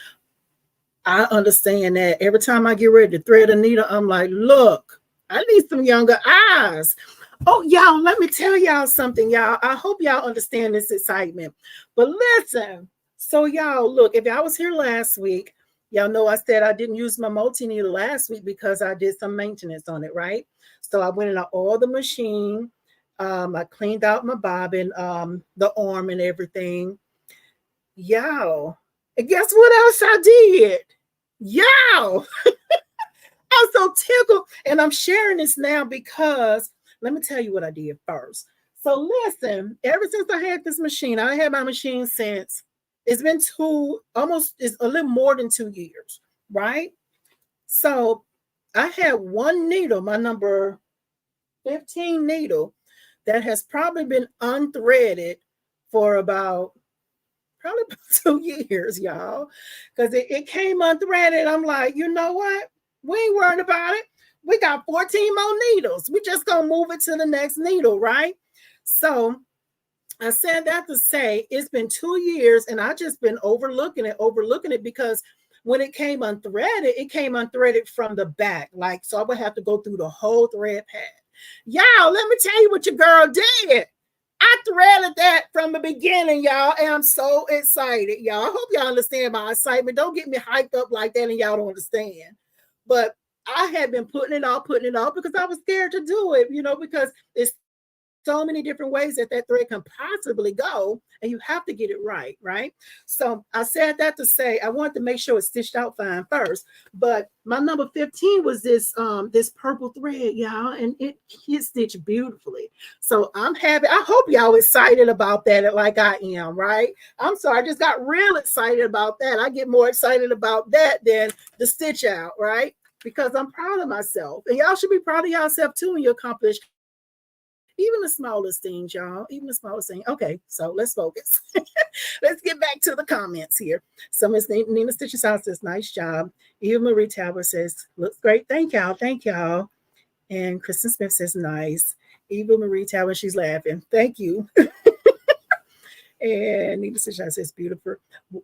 I understand that. Every time I get ready to thread a needle, I'm like, look, I need some younger eyes. Oh, y'all, let me tell y'all something, y'all. I hope y'all understand this excitement. But listen, so y'all, look, if y'all was here last week, y'all know I said I didn't use my multi-needle last week because I did some maintenance on it, right? So I went and I oiled the machine. I cleaned out my bobbin, the arm and everything. Y'all, and guess what else I did? Y'all, I'm so tickled. And I'm sharing this now because let me tell you what I did first. So listen, ever since I had this machine, I had my machine since it's been it's a little more than 2 years, right? So I had one needle, my number 15 needle, that has probably been unthreaded for about 2 years, y'all, because it came unthreaded. I'm like, you know what? We ain't worried about it. We got 14 more needles. We just gonna move it to the next needle, right? So I said that to say it's been 2 years and I just been overlooking it because when it came unthreaded from the back. Like, so I would have to go through the whole thread pad. Y'all, let me tell you what your girl did. I threaded that from the beginning, y'all, and I'm so excited, y'all. I hope y'all understand my excitement. Don't get me hyped up like that and y'all don't understand. But I had been putting it off because I was scared to do it, because it's so many different ways that thread can possibly go, and you have to get it right, right? So I said that to say I wanted to make sure it's stitched out fine first. But my number 15 was this purple thread, y'all, and it stitched beautifully. So I'm happy. I hope y'all excited about that like I am, right? I'm sorry, I just got real excited about that. I get more excited about that than the stitch out, right? Because I'm proud of myself. And y'all should be proud of yourself too when you accomplish even the smallest things, y'all. Even the smallest thing. Okay, so let's focus. Let's get back to the comments here. So Miss Nina Stitches House says, nice job. Eva Marie Talbot says, looks great. Thank y'all. Thank y'all. And Kristen Smith says, nice. Eva Marie Talbot, she's laughing. Thank you. And needless to say, says beautiful,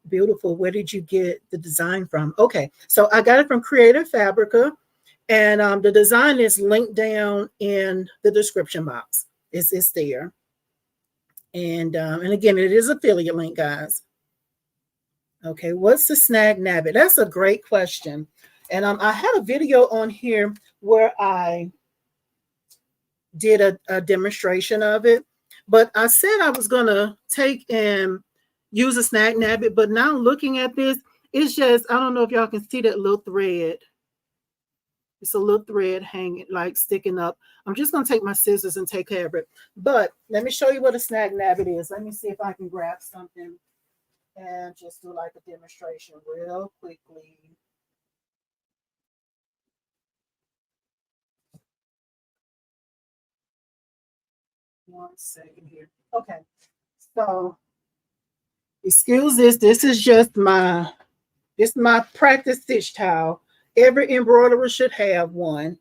beautiful. Where did you get the design from? Okay, so I got it from Creative Fabrica, and the design is linked down in the description box. It's there, and again, it is affiliate link, guys. Okay, what's the Snag Nab-it? That's a great question, and I had a video on here where I did a demonstration of it, but I said I was gonna take and use a Snag Nab-it, but now looking at this, it's just, I don't know if y'all can see that little thread. It's a little thread hanging, like sticking up. I'm just gonna take my scissors and take care of it. But let me show you what a Snag Nab-it is. Let me see if I can grab something and just do like a demonstration real quickly. One second here. Okay, so excuse this. This is just my practice stitch towel. Every embroiderer should have one.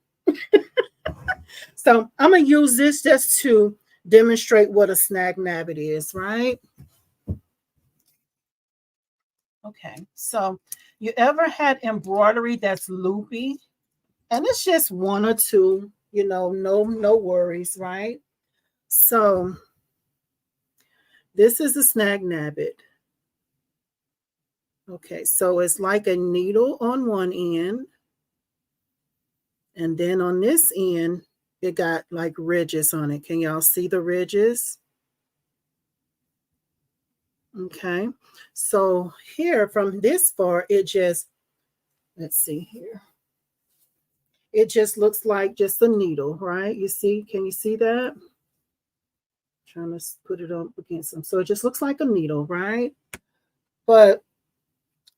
So I'm gonna use this just to demonstrate what a Snag Nab-it is, right? Okay, so you ever had embroidery that's loopy? And it's just one or two, no worries, right? So this is a Snag Nab-it. Okay, so it's like a needle on one end, and then on this end, it got like ridges on it. Can y'all see the ridges? Okay, so here from this far, it just, let's see here. It just looks like just a needle, right? You see, can you see that? Trying to put it up against them. So it just looks like a needle, right? But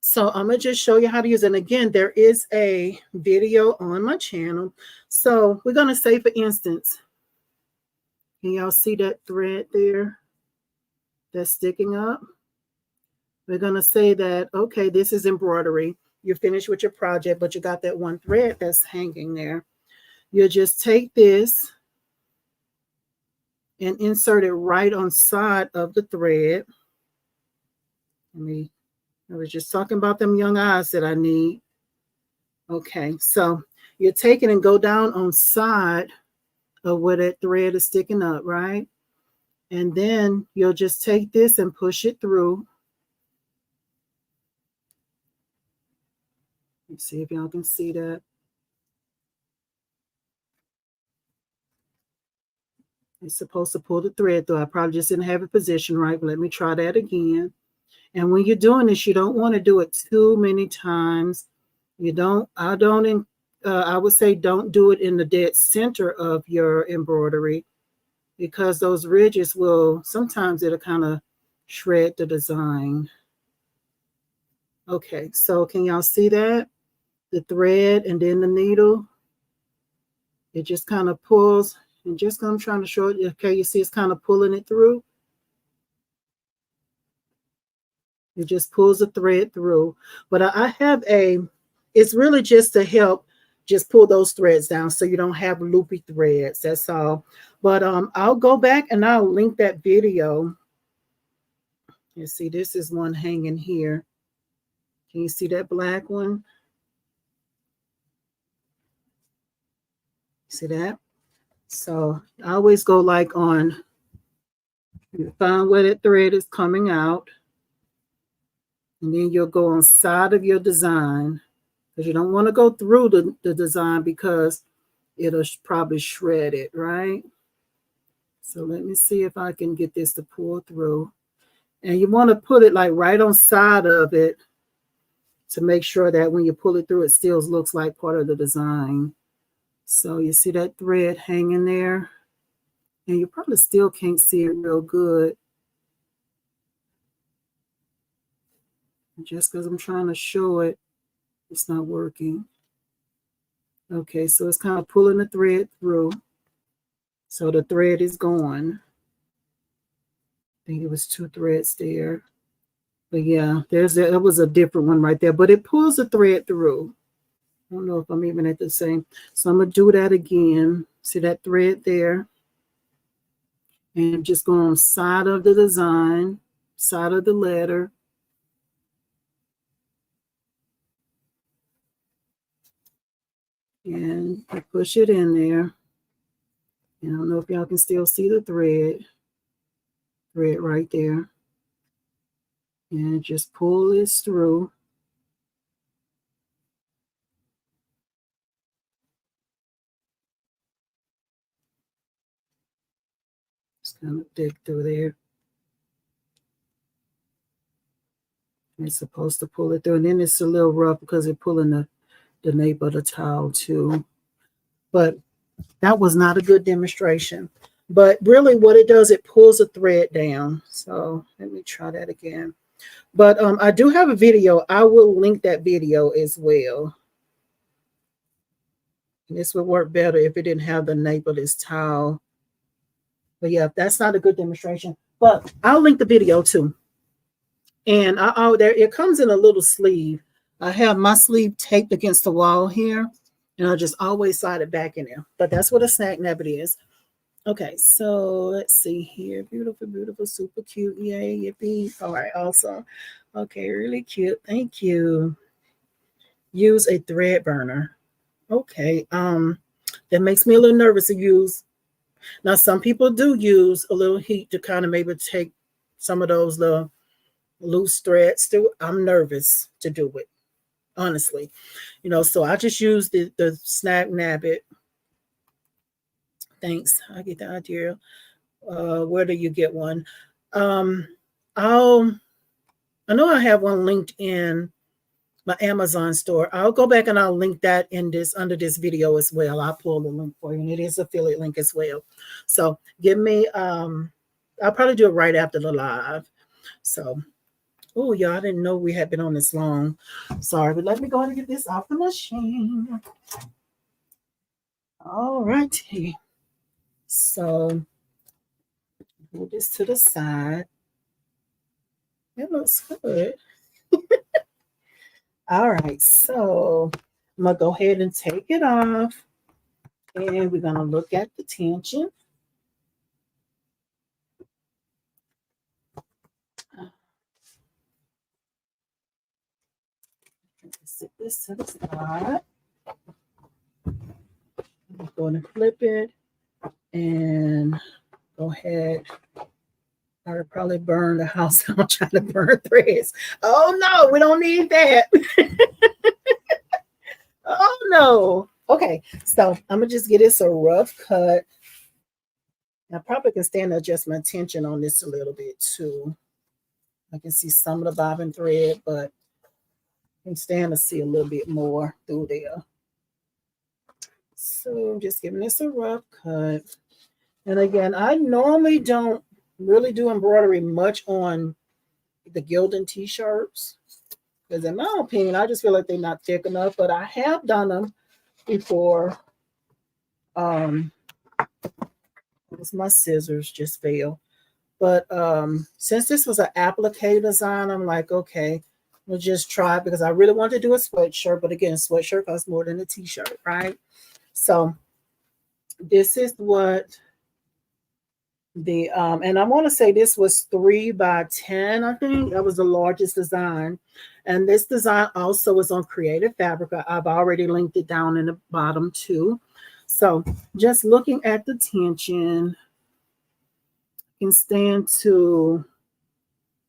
so I'm gonna just show you how to use it. And again, there is a video on my channel. So we're gonna say, for instance, can y'all see that thread there that's sticking up? We're gonna say that, okay, this is embroidery. You're finished with your project, but you got that one thread that's hanging there. You just take this and insert it right on side of the thread. I was just talking about them young eyes that I need. Okay, so you take it and go down on side of where that thread is sticking up, right? And then you'll just take this and push it through. Let's see if y'all can see that. It's supposed to pull the thread through. I probably just didn't have it positioned right, but let me try that again. And when you're doing this, you don't want to do it too many times. I would say don't do it in the dead center of your embroidery, because those ridges sometimes it'll kind of shred the design. Okay, so can y'all see that? The thread and then the needle, it just kind of pulls, and just I'm trying to show it. Okay, you see it's kind of pulling it through. It just pulls the thread through. But I have it's really just to help just pull those threads down so you don't have loopy threads. That's all. But I'll go back and I'll link that video. You see, this is one hanging here. Can you see that black one? See that? So I always go like on, you find where that thread is coming out. And then you'll go on side of your design, because you don't want to go through the design because it'll probably shred it, right? So let me see if I can get this to pull through. And you want to put it like right on side of it to make sure that when you pull it through, it still looks like part of the design. So you see that thread hanging there? And you probably still can't see it real good, just because I'm trying to show it, it's not working. Okay, so it's kind of pulling the thread through. So the thread is gone. I think it was 2 threads there. But yeah, that was a different one right there. But it pulls the thread through. I don't know if I'm even at the same. So I'm going to do that again. See that thread there? And just go on side of the design. side of the letter. And I push it in there. And I don't know if y'all can still see the thread right there. And just pull this through. It's kind of thick through there. It's supposed to pull it through. And then it's a little rough because it's pulling the nape of the towel too. But that was not a good demonstration. But really what it does, it pulls the thread down. So let me try that again. But I do have a video. I will link that video as well. And this would work better if it didn't have the nape of this towel. But yeah, that's not a good demonstration. But I'll link the video too. And there it comes in a little sleeve. I have my sleeve taped against the wall here. And I'll just always slide it back in there. But that's what a Snag Nab-it is. Okay, so let's see here. Beautiful, beautiful, super cute. Yay, yippee. All right, awesome. Okay, really cute. Thank you. Use a thread burner. Okay, that makes me a little nervous to use. Now, some people do use a little heat to kind of maybe take some of those little loose threads through. I'm nervous to do it, honestly. You know, so I just use the Snag Nab-it. Thanks. I get the idea. Where do you get one? I know I have one linked in my Amazon store. I'll go back and I'll link that in this under this video as well. I'll pull the link for you, and it is affiliate link as well. So give me I'll probably do it right after the live. So oh y'all, I didn't know we had been on this long. Sorry, but let me go ahead and get this off the machine. All righty. So move this to the side. It looks good. All right, so I'm gonna go ahead and take it off, and we're gonna look at the tension. Set this to the side. I'm going to flip it and go ahead. I would probably burn the house down trying to burn threads. Oh no, we don't need that. Oh no. Okay, so I'm gonna just get this a rough cut. I probably can stand to adjust my tension on this a little bit too. I can see some of the bobbin thread, but I can stand to see a little bit more through there. So just giving this a rough cut. And again, I normally don't really do embroidery much on the Gildan t-shirts, because in my opinion, I just feel like they're not thick enough, but I have done them before. My scissors just failed. But since this was an applique design, I'm like, okay, we'll just try it, because I really want to do a sweatshirt. But again, sweatshirt costs more than a t-shirt, right? So this is what the and I want to say this was 3 by 10. I think that was the largest design. And this design also is on Creative Fabric. I've already linked it down in the bottom too. So just looking at the tension, you can stand to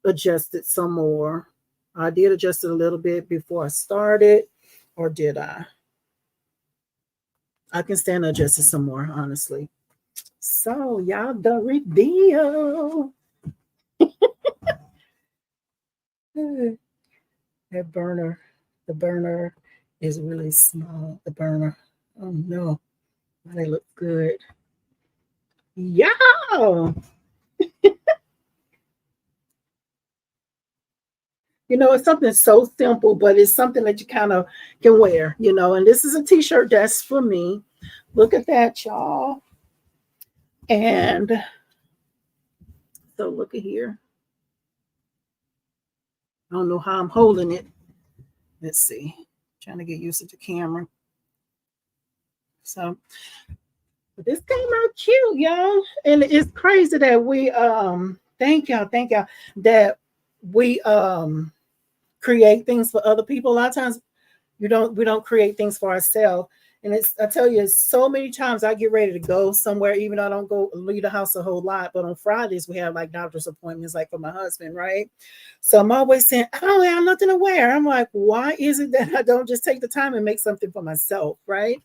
adjust it some more. I did adjust it a little bit before I started, or did I? I can stand to adjust it some more, honestly. So y'all, the reveal. That burner, the burner is really small. The burner. Oh no, they look good. Yeah. You know, it's something so simple, but it's something that you kind of can wear, you know. And this is a t-shirt that's for me. Look at that, y'all. And so look at here. I don't know how I'm holding it. Let's see. Trying to get used to the camera. So this came out cute, y'all. And it's crazy that we thank y'all that we create things for other people. A lot of times we don't create things for ourselves. And it's, I tell you, so many times I get ready to go somewhere, even though I don't go leave the house a whole lot. But on Fridays we have like doctor's appointments, like for my husband, right? So I'm always saying, I don't have nothing to wear. I'm like, why is it that I don't just take the time and make something for myself, right?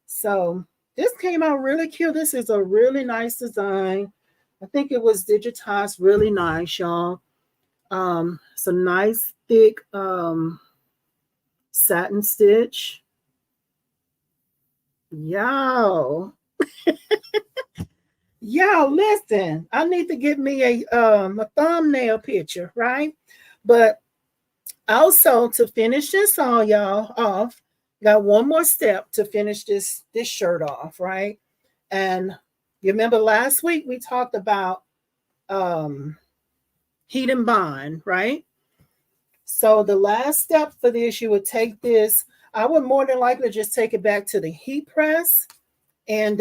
So this came out really cute. This is a really nice design. I think it was digitized really nice, y'all. It's a nice thick satin stitch. Y'all, listen. I need to get me a thumbnail picture, right? But also to finish this all, y'all, off, got one more step to finish this shirt off, right? And you remember last week we talked about heat and bond, right? So the last step for this, you would take this. I would more than likely just take it back to the heat press and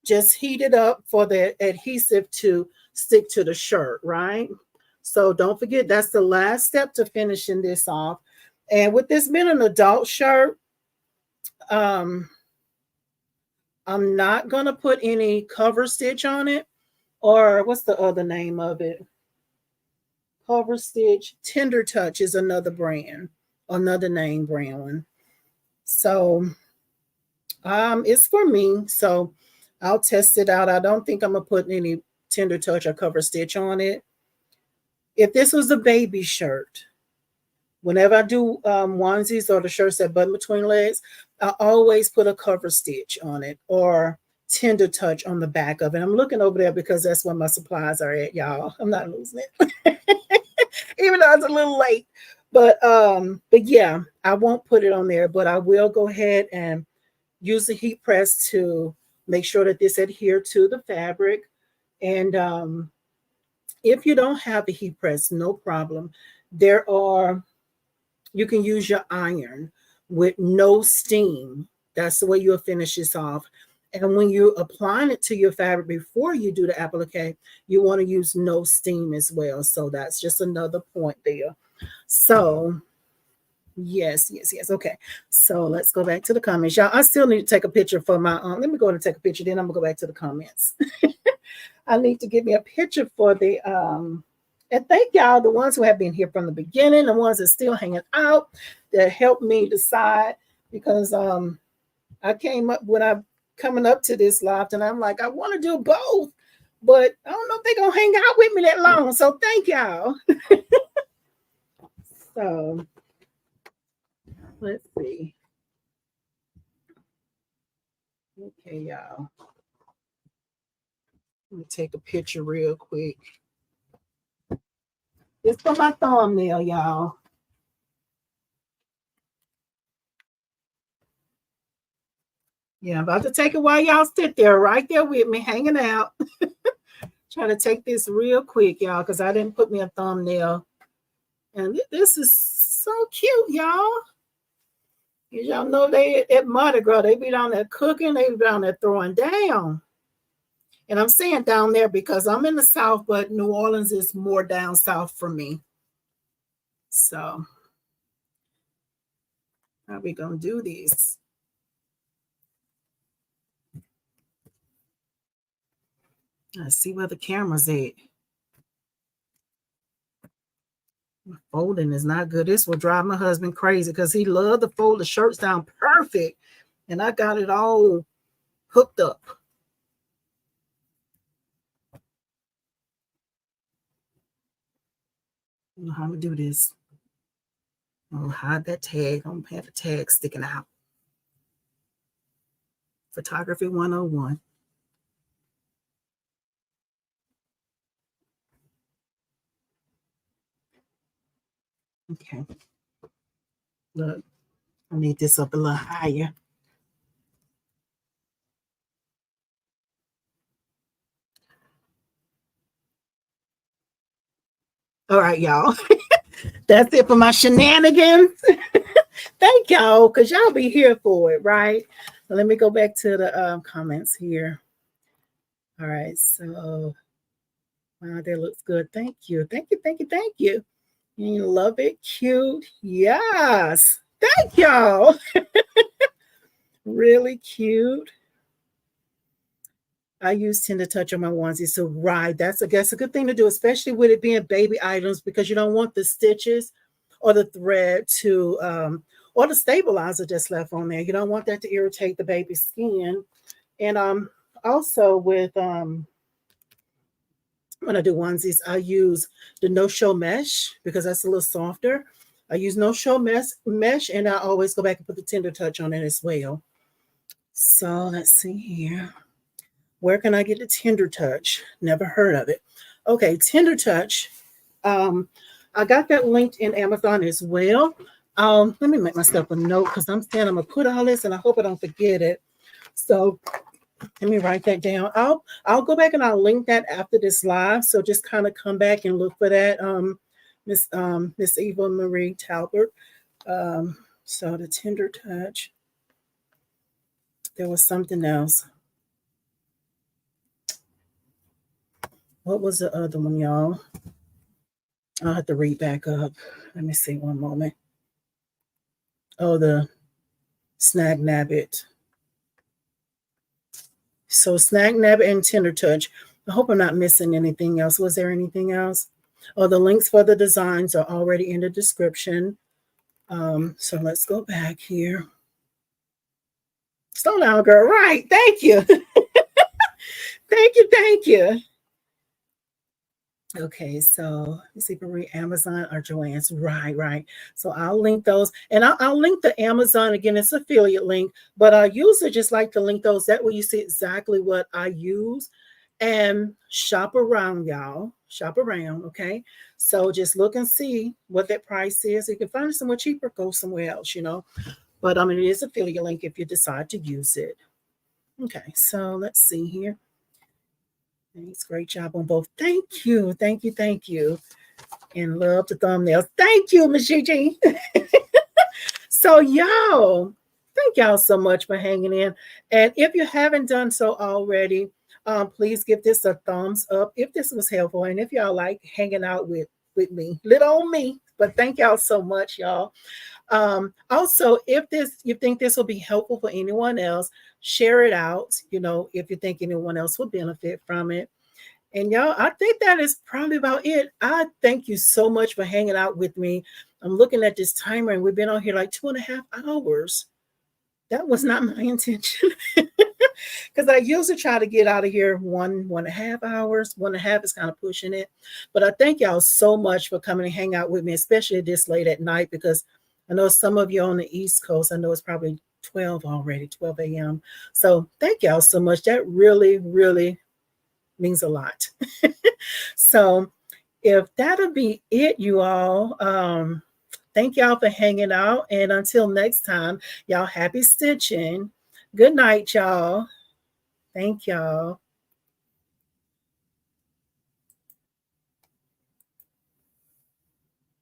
just heat it up for the adhesive to stick to the shirt, right? So don't forget, that's the last step to finishing this off. And with this being an adult shirt, I'm not gonna put any cover stitch on it, or what's the other name of it? Cover Stitch. Tender Touch is another brand, another name brand one. So it's for me. So I'll test it out. I don't think I'm gonna put any Tender Touch or Cover Stitch on it. If this was a baby shirt, whenever I do onesies or the shirts that button between legs, I always put a cover stitch on it or Tender Touch on the back of it. I'm looking over there because that's where my supplies are at, y'all. I'm not losing it. Even though it's a little late. But yeah, I won't put it on there, but I will go ahead and use the heat press to make sure that this adhere to the fabric. And if you don't have the heat press, no problem. You can use your iron with no steam. That's the way you'll finish this off. And when you're applying it to your fabric before you do the applique, you want to use no steam as well. So that's just another point there. So yes. Okay. So let's go back to the comments. Y'all, I still need to take a picture for my let me go and take a picture, then I'm gonna go back to the comments. I need to give me a picture for the and thank y'all, the ones who have been here from the beginning, the ones that are still hanging out, that helped me decide, because I came up when I'm coming up to this live and I'm like, I want to do both, but I don't know if they're gonna hang out with me that long. So thank y'all. So let's see. Okay, y'all. Let me take a picture real quick. It's for my thumbnail, y'all. Yeah, I'm about to take it while y'all sit there right there with me, hanging out. Try to take this real quick, y'all, because I didn't put me a thumbnail. And this is so cute, y'all. Y'all know they at Mardi Gras, they be down there cooking, they be down there throwing down. And I'm saying down there because I'm in the South, but New Orleans is more down south for me. So how we gonna do this? Let's see where the camera's at. Folding is not good. This will drive my husband crazy because he loved to fold the shirts down perfect. And I got it all hooked up. I don't know how to do this. I'll hide that tag. I'm gonna have the tag sticking out. Photography 101. Okay. Look, I need this up a little higher. All right, y'all. That's it for my shenanigans. Thank y'all, because y'all be here for it, right? So let me go back to the comments here. All right, so Wow, that looks good. Thank you. Thank you. Thank you. Thank you. You love it. Cute. Yes. Thank y'all. Really cute. I use Tender Touch on my onesies. So right, that's a good thing to do, especially with it being baby items, because you don't want the stitches or the thread to or the stabilizer that's left on there. You don't want that to irritate the baby's skin. And also with when I do onesies, I use the no-show mesh because that's a little softer. I use no-show mesh, and I always go back and put the Tender Touch on it as well. So let's see here. Where can I get the Tender Touch? Never heard of it. Okay, Tender Touch. I got that linked in Amazon as well. Let me make myself a note because I'm saying I'm gonna put all this, and I hope I don't forget it. So let me write that down. I'll go back and I'll link that after this live. So just kind of come back and look for that, Miss Eva Marie Talbert. So the Tender Touch. There was something else. What was the other one, y'all? I'll have to read back up. Let me see one moment. Oh, the Snag Nab-it. So Snag Nab-it and Tender Touch. I hope I'm not missing anything else. Was there anything else? Oh, the links for the designs are already in the description. So let's go back here. Slow down, girl. Right. Thank you. Thank you. Thank you. Okay, so let's see, Marie, Amazon or Joann's. Right. So I'll link those, and I'll link the Amazon again. It's affiliate link, but I usually just like to link those. That way you see exactly what I use, and shop around, y'all. Shop around, okay? So just look and see what that price is. If you can find it somewhere cheaper, go somewhere else, you know. But it is affiliate link if you decide to use it. Okay, so let's see here. Thanks. Great job on both. Thank you. Thank you. Thank you. And love the thumbnails. Thank you, Miss Gigi. So, y'all, thank y'all so much for hanging in. And if you haven't done so already, please give this a thumbs up if this was helpful. And if y'all like hanging out with me, little old me. But thank y'all so much, y'all. Also, if you think this will be helpful for anyone else, share it out, if you think anyone else will benefit from it. And y'all, I think that is probably about it. I thank you so much for hanging out with me. I'm looking at this timer and we've been on here like 2.5 hours. That was not my intention. Because I usually try to get out of here 1.5 hours. 1.5 is kind of pushing it. But I thank y'all so much for coming and hang out with me, especially this late at night, because I know some of you on the East Coast, I know it's probably 12 already, 12 a.m. So thank y'all so much. That really, really means a lot. So if that'll be it, you all, thank y'all for hanging out. And until next time, y'all happy stitching. Good night, y'all. Thank y'all.